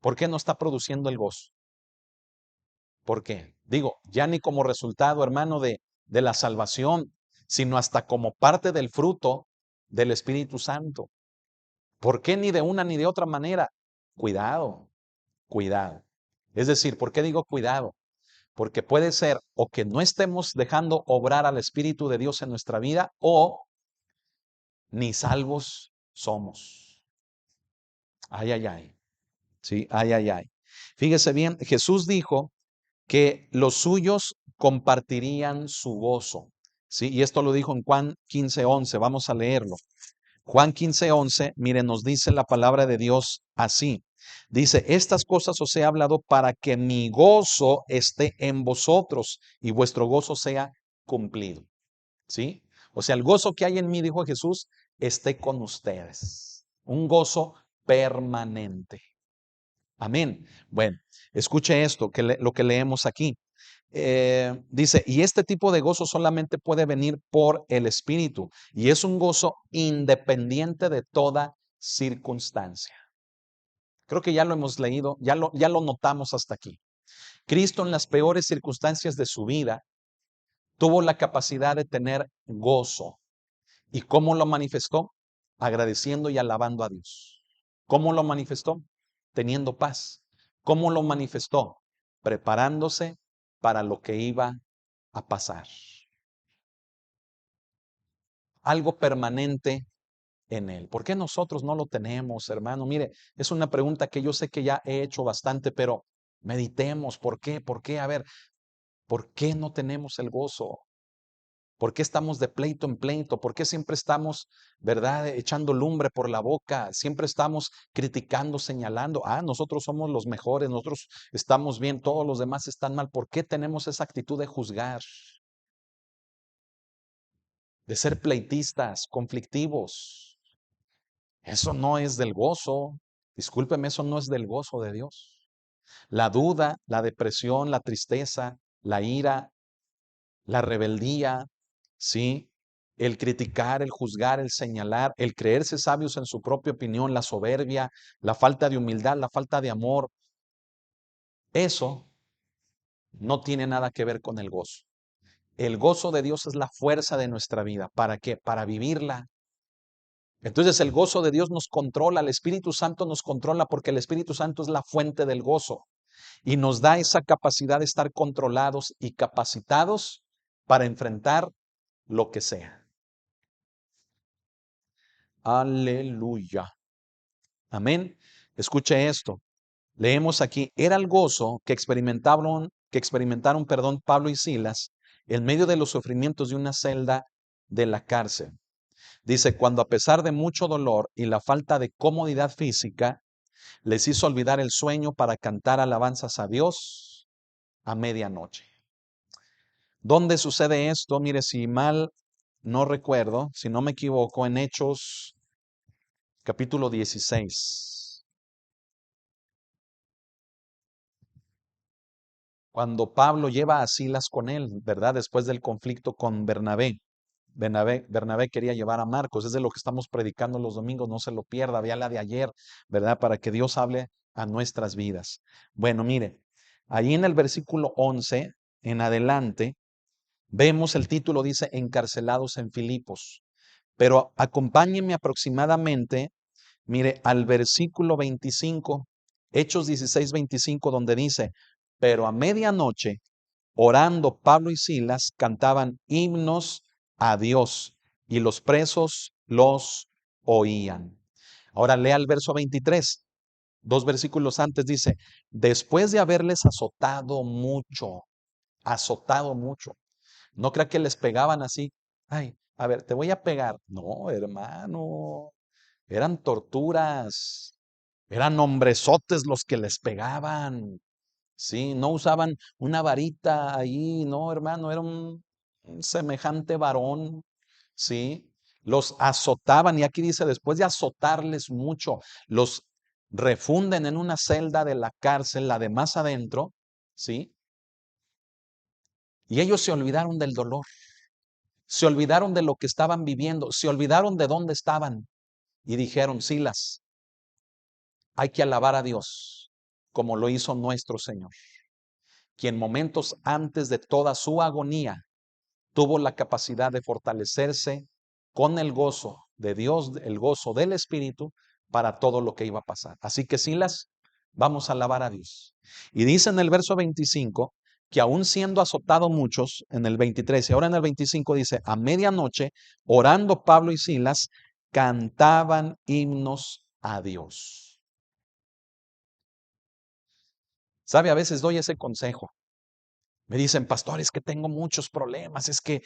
¿Por qué no está produciendo el gozo? ¿Por qué? Digo, ya ni como resultado, hermano, de la salvación, sino hasta como parte del fruto del Espíritu Santo. ¿Por qué ni de una ni de otra manera? Cuidado, cuidado. Es decir, ¿por qué digo cuidado? Porque puede ser o que no estemos dejando obrar al Espíritu de Dios en nuestra vida o ni salvos somos. Ay, ay, ay. Sí, ay, ay, ay. Fíjese bien, Jesús dijo que los suyos compartirían su gozo. Sí, y esto lo dijo en Juan 15:11. Vamos a leerlo. Juan 15:11, mire, nos dice la palabra de Dios así. Dice, estas cosas os he hablado para que mi gozo esté en vosotros y vuestro gozo sea cumplido. ¿Sí? O sea, el gozo que hay en mí, dijo Jesús, esté con ustedes. Un gozo permanente. Amén. Bueno, escuche esto, lo que leemos aquí. Dice, y este tipo de gozo solamente puede venir por el Espíritu y es un gozo independiente de toda circunstancia. Creo que ya lo hemos leído, ya lo notamos hasta aquí. Cristo en las peores circunstancias de su vida tuvo la capacidad de tener gozo. ¿Y cómo lo manifestó? Agradeciendo y alabando a Dios. ¿Cómo lo manifestó? Teniendo paz. ¿Cómo lo manifestó? Preparándose para lo que iba a pasar. Algo permanente en él. ¿Por qué nosotros no lo tenemos, hermano? Mire, es una pregunta que yo sé que ya he hecho bastante, pero meditemos. ¿Por qué? ¿Por qué? A ver, ¿por qué no tenemos el gozo? ¿Por qué estamos de pleito en pleito? ¿Por qué siempre estamos, verdad, echando lumbre por la boca? Siempre estamos criticando, señalando. Ah, nosotros somos los mejores, nosotros estamos bien, todos los demás están mal. ¿Por qué tenemos esa actitud de juzgar? De ser pleitistas, conflictivos. Eso no es del gozo. Discúlpeme, eso no es del gozo de Dios. La duda, la depresión, la tristeza, la ira, la rebeldía, ¿sí? El criticar, el juzgar, el señalar, el creerse sabios en su propia opinión, la soberbia, la falta de humildad, la falta de amor, eso no tiene nada que ver con el gozo. El gozo de Dios es la fuerza de nuestra vida. ¿Para qué? Para vivirla. Entonces el gozo de Dios nos controla, el Espíritu Santo nos controla porque el Espíritu Santo es la fuente del gozo y nos da esa capacidad de estar controlados y capacitados para enfrentar lo que sea. Aleluya. Amén. Escuche esto. Leemos aquí, era el gozo que experimentaron, Pablo y Silas en medio de los sufrimientos de una celda de la cárcel. Dice, cuando a pesar de mucho dolor y la falta de comodidad física, les hizo olvidar el sueño para cantar alabanzas a Dios a medianoche. ¿Dónde sucede esto? Mire, si mal no recuerdo, si no me equivoco, en Hechos capítulo 16. Cuando Pablo lleva a Silas con él, ¿verdad? Después del conflicto con Bernabé. Bernabé quería llevar a Marcos, es de lo que estamos predicando los domingos, no se lo pierda, vea la de ayer, ¿verdad? Para que Dios hable a nuestras vidas. Bueno, mire, ahí en el versículo 11 en adelante, vemos el título, dice, encarcelados en Filipos, pero acompáñenme aproximadamente, mire, al versículo 25, Hechos 16, 25, donde dice, pero a medianoche, orando Pablo y Silas, cantaban himnos a Dios y los presos los oían. Ahora lea el verso 23, dos versículos antes dice, después de haberles azotado mucho, no crea que les pegaban así, ay, a ver, te voy a pegar. No, hermano, eran torturas, eran hombresotes los que les pegaban. Sí, no usaban una varita ahí, no, hermano, era un semejante varón, sí. Los azotaban y aquí dice, después de azotarles mucho, los refunden en una celda de la cárcel, la de más adentro, sí. Y ellos se olvidaron del dolor, se olvidaron de lo que estaban viviendo, se olvidaron de dónde estaban y dijeron, Silas, hay que alabar a Dios como lo hizo nuestro Señor, quien momentos antes de toda su agonía tuvo la capacidad de fortalecerse con el gozo de Dios, el gozo del Espíritu para todo lo que iba a pasar. Así que Silas, vamos a alabar a Dios. Y dice en el verso 25 que aún siendo azotado muchos, en el 23 y ahora en el 25 dice, a medianoche, orando Pablo y Silas, cantaban himnos a Dios. ¿Sabe? A veces doy ese consejo. Me dicen, pastor, es que tengo muchos problemas, es que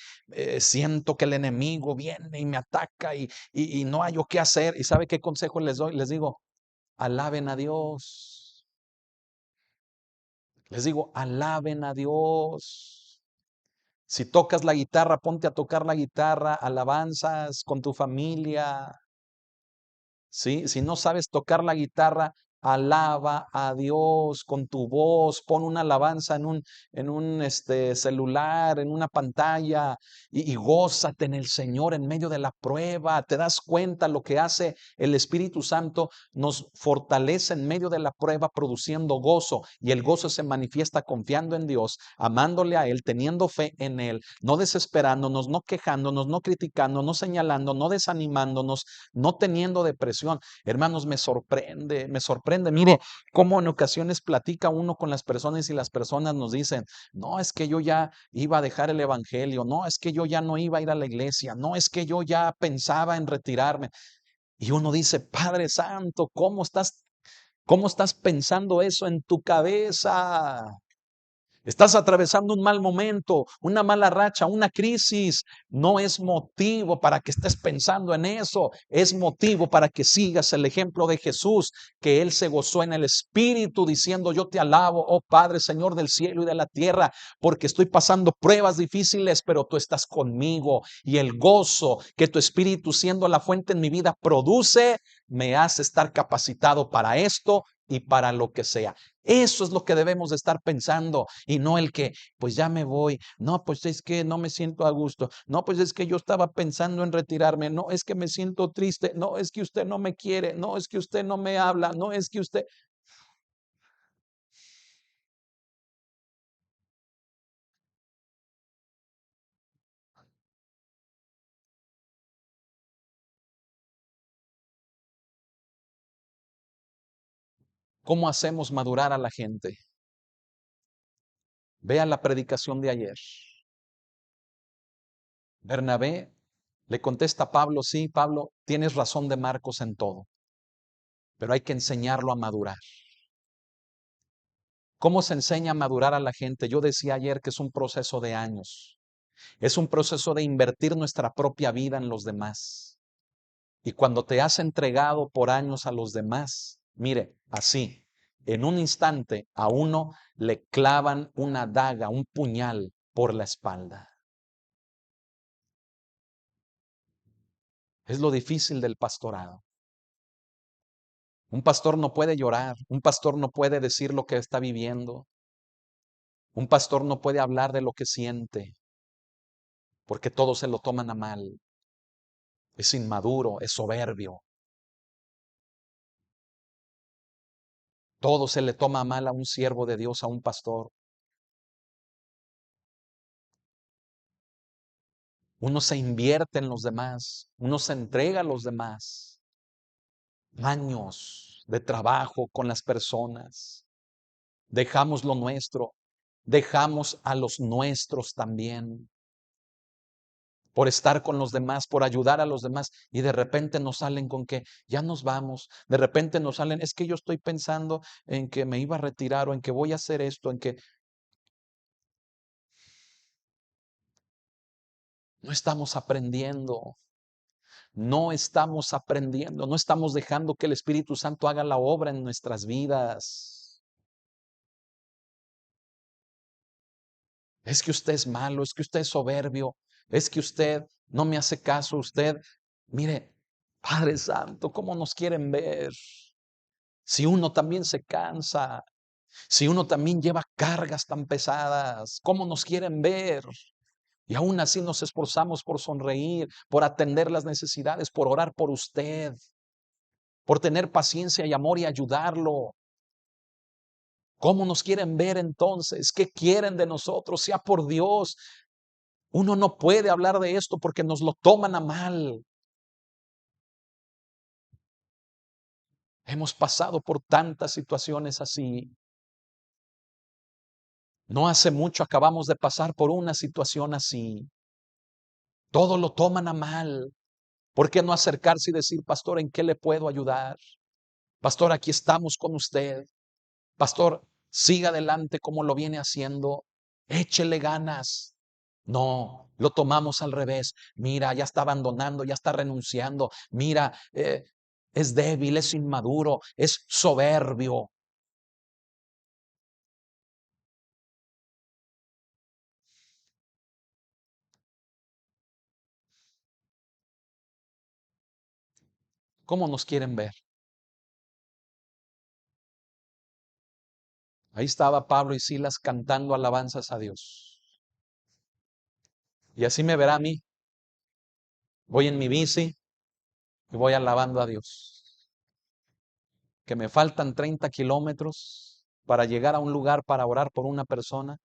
siento que el enemigo viene y me ataca y no hay yo qué hacer. ¿Y sabe qué consejo les doy? Les digo, alaben a Dios. Les digo, alaben a Dios. Si tocas la guitarra, ponte a tocar la guitarra, alabanzas con tu familia. ¿Sí? Si no sabes tocar la guitarra, alaba a Dios con tu voz, pon una alabanza en un celular, en una pantalla y gózate en el Señor en medio de la prueba. Te das cuenta lo que hace el Espíritu Santo, nos fortalece en medio de la prueba produciendo gozo y el gozo se manifiesta confiando en Dios, amándole a Él, teniendo fe en Él, no desesperándonos, no quejándonos, no criticando, no señalando, no desanimándonos, no teniendo depresión. Hermanos, me sorprende, me sorprende. Mire cómo en ocasiones platica uno con las personas y las personas nos dicen, no, es que yo ya iba a dejar el evangelio, no, es que yo ya no iba a ir a la iglesia, no, es que yo ya pensaba en retirarme. Y uno dice, Padre Santo, cómo estás pensando eso en tu cabeza? Estás atravesando un mal momento, una mala racha, una crisis. No es motivo para que estés pensando en eso. Es motivo para que sigas el ejemplo de Jesús, que Él se gozó en el Espíritu diciendo, yo te alabo, oh Padre, Señor del cielo y de la tierra, porque estoy pasando pruebas difíciles, pero tú estás conmigo. Y el gozo que tu Espíritu, siendo la fuente en mi vida, produce, me hace estar capacitado para esto y para lo que sea. Eso es lo que debemos de estar pensando y no el que, pues ya me voy, no, pues es que no me siento a gusto, no, pues es que yo estaba pensando en retirarme, no, es que me siento triste, no, es que usted no me quiere, no, es que usted no me habla, no, es que usted... ¿Cómo hacemos madurar a la gente? Vea la predicación de ayer. Bernabé le contesta a Pablo, sí, Pablo, tienes razón de Marcos en todo, pero hay que enseñarlo a madurar. ¿Cómo se enseña a madurar a la gente? Yo decía ayer que es un proceso de años. Es un proceso de invertir nuestra propia vida en los demás. Y cuando te has entregado por años a los demás, mire, así, en un instante a uno le clavan una daga, un puñal por la espalda. Es lo difícil del pastorado. Un pastor no puede llorar, un pastor no puede decir lo que está viviendo. Un pastor no puede hablar de lo que siente, porque todos se lo toman a mal. Es inmaduro, es soberbio. Todo se le toma a mal a un siervo de Dios, a un pastor. Uno se invierte en los demás, uno se entrega a los demás. Años de trabajo con las personas. Dejamos lo nuestro, dejamos a los nuestros también, por estar con los demás, por ayudar a los demás, y de repente nos salen con que ya nos vamos, de repente nos salen, es que yo estoy pensando en que me iba a retirar o en que voy a hacer esto, en que no estamos aprendiendo, no estamos aprendiendo, no estamos dejando que el Espíritu Santo haga la obra en nuestras vidas. Es que usted es malo, es que usted es soberbio, es que usted no me hace caso, usted, mire, Padre Santo, ¿cómo nos quieren ver? Si uno también se cansa, si uno también lleva cargas tan pesadas, ¿cómo nos quieren ver? Y aún así nos esforzamos por sonreír, por atender las necesidades, por orar por usted, por tener paciencia y amor y ayudarlo. ¿Cómo nos quieren ver entonces? ¿Qué quieren de nosotros? Sea por Dios. Uno no puede hablar de esto porque nos lo toman a mal. Hemos pasado por tantas situaciones así. No hace mucho acabamos de pasar por una situación así. Todo lo toman a mal. ¿Por qué no acercarse y decir, pastor, ¿en qué le puedo ayudar? Pastor, aquí estamos con usted. Pastor, siga adelante como lo viene haciendo. Échele ganas. No, lo tomamos al revés. Mira, ya está abandonando, ya está renunciando. Mira, es débil, es inmaduro, es soberbio. ¿Cómo nos quieren ver? Ahí estaba Pablo y Silas cantando alabanzas a Dios. Y así me verá a mí. Voy en mi bici y voy alabando a Dios. Que me faltan 30 kilómetros para llegar a un lugar para orar por una persona,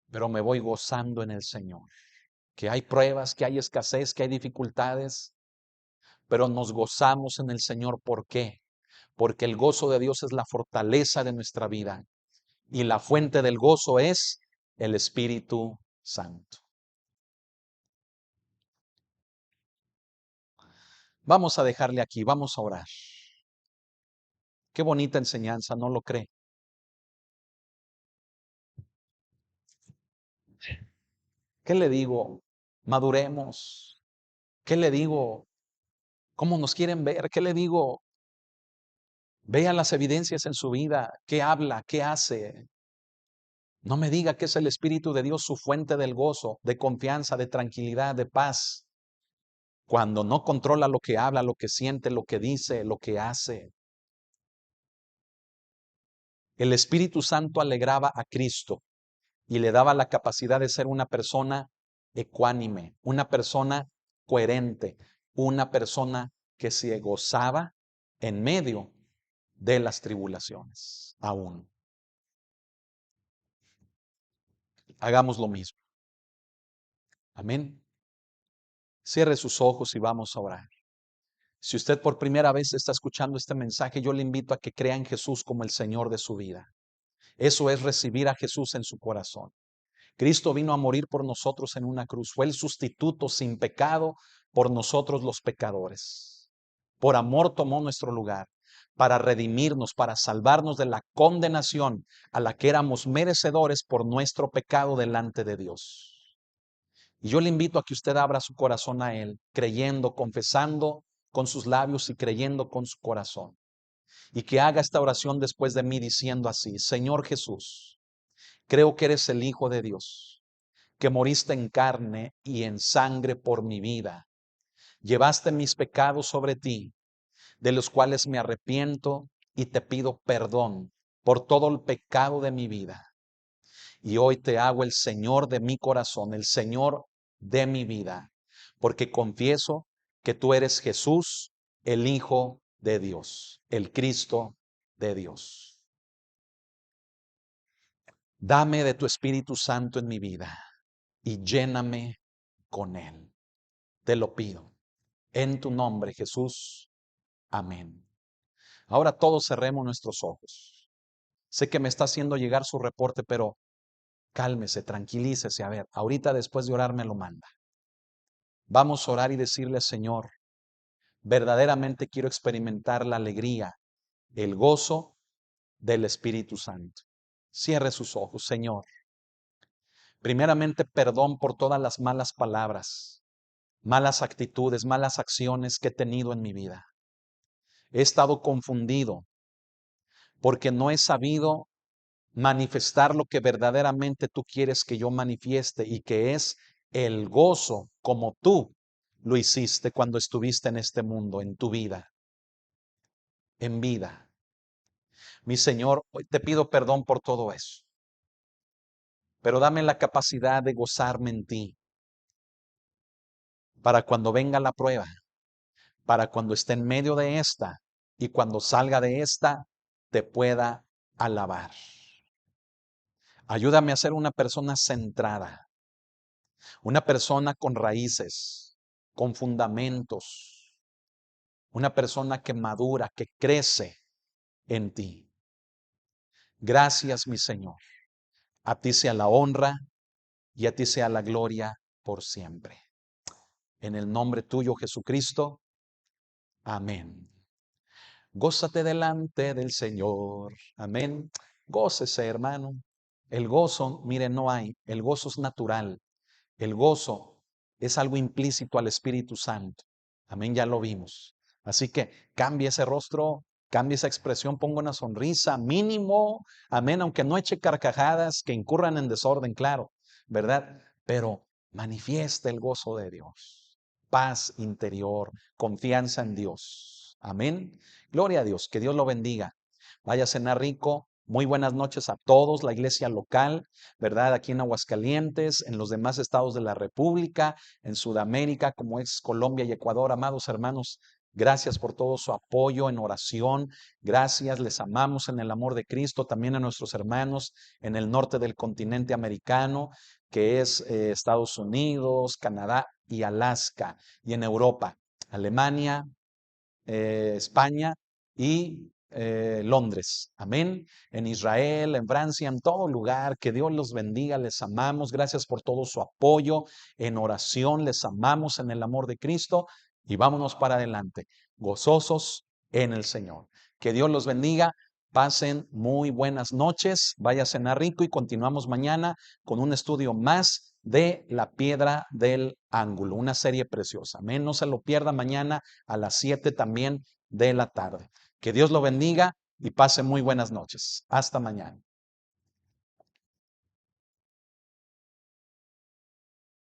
pero me voy gozando en el Señor. Que hay pruebas, que hay escasez, que hay dificultades, pero nos gozamos en el Señor. ¿Por qué? Porque el gozo de Dios es la fortaleza de nuestra vida y la fuente del gozo es el Espíritu Santo. Vamos a dejarle aquí, vamos a orar. Qué bonita enseñanza, ¿no lo cree? ¿Qué le digo? Maduremos. ¿Qué le digo? ¿Cómo nos quieren ver? ¿Qué le digo? Vea las evidencias en su vida. ¿Qué habla? ¿Qué hace? No me diga que es el Espíritu de Dios su fuente del gozo, de confianza, de tranquilidad, de paz. Cuando no controla lo que habla, lo que siente, lo que dice, lo que hace. El Espíritu Santo alegraba a Cristo y le daba la capacidad de ser una persona ecuánime, una persona coherente, una persona que se gozaba en medio de las tribulaciones aún. Hagamos lo mismo. Amén. Cierre sus ojos y vamos a orar. Si usted por primera vez está escuchando este mensaje, yo le invito a que crea en Jesús como el Señor de su vida. Eso es recibir a Jesús en su corazón. Cristo vino a morir por nosotros en una cruz. Fue el sustituto sin pecado por nosotros los pecadores. Por amor tomó nuestro lugar para redimirnos, para salvarnos de la condenación a la que éramos merecedores por nuestro pecado delante de Dios. Y yo le invito a que usted abra su corazón a Él, creyendo, confesando con sus labios y creyendo con su corazón. Y que haga esta oración después de mí diciendo así: Señor Jesús, creo que eres el Hijo de Dios, que moriste en carne y en sangre por mi vida. Llevaste mis pecados sobre ti, de los cuales me arrepiento y te pido perdón por todo el pecado de mi vida. Y hoy te hago el Señor de mi corazón, el Señor de mi vida, porque confieso que tú eres Jesús, el Hijo de Dios, el Cristo de Dios. Dame de tu Espíritu Santo en mi vida y lléname con Él. Te lo pido. En tu nombre, Jesús. Amén. Ahora todos cerremos nuestros ojos. Sé que me está haciendo llegar su reporte, pero cálmese, tranquilícese. A ver, ahorita después de orar me lo manda. Vamos a orar y decirle, Señor, verdaderamente quiero experimentar la alegría, el gozo del Espíritu Santo. Cierre sus ojos, Señor. Primeramente, perdón por todas las malas palabras, malas actitudes, malas acciones que he tenido en mi vida. He estado confundido porque no he sabido manifestar lo que verdaderamente tú quieres que yo manifieste y que es el gozo como tú lo hiciste cuando estuviste en este mundo, en tu vida, en vida. Mi Señor, hoy te pido perdón por todo eso, pero dame la capacidad de gozarme en ti para cuando venga la prueba, para cuando esté en medio de esta y cuando salga de esta, te pueda alabar. Ayúdame a ser una persona centrada, una persona con raíces, con fundamentos, una persona que madura, que crece en ti. Gracias, mi Señor. A ti sea la honra y a ti sea la gloria por siempre. En el nombre tuyo, Jesucristo. Amén. Gózate delante del Señor. Amén. Gócese, hermano. El gozo, mire, no hay. El gozo es natural. El gozo es algo implícito al Espíritu Santo. Amén, ya lo vimos. Así que cambie ese rostro, cambie esa expresión, ponga una sonrisa mínimo. Amén, aunque no eche carcajadas que incurran en desorden, claro, ¿verdad? Pero manifieste el gozo de Dios. Paz interior, confianza en Dios. Amén. Gloria a Dios, que Dios lo bendiga. Vaya a cenar rico. Muy buenas noches a todos, la iglesia local, ¿verdad? Aquí en Aguascalientes, en los demás estados de la República, en Sudamérica, como es Colombia y Ecuador. Amados hermanos, gracias por todo su apoyo en oración. Gracias, les amamos en el amor de Cristo. También a nuestros hermanos en el norte del continente americano, que es Estados Unidos, Canadá y Alaska, y en Europa, Alemania, España y Londres. Amén. En Israel, en Francia, en todo lugar. Que Dios los bendiga. Les amamos. Gracias por todo su apoyo en oración. Les amamos en el amor de Cristo y vámonos para adelante, gozosos en el Señor. Que Dios los bendiga. Pasen muy buenas noches. Vaya a cenar rico y continuamos mañana con un estudio más de la piedra del ángulo, una serie preciosa. Amén. No se lo pierda mañana a las 7 también de la tarde. Que Dios lo bendiga y pase muy buenas noches. Hasta mañana.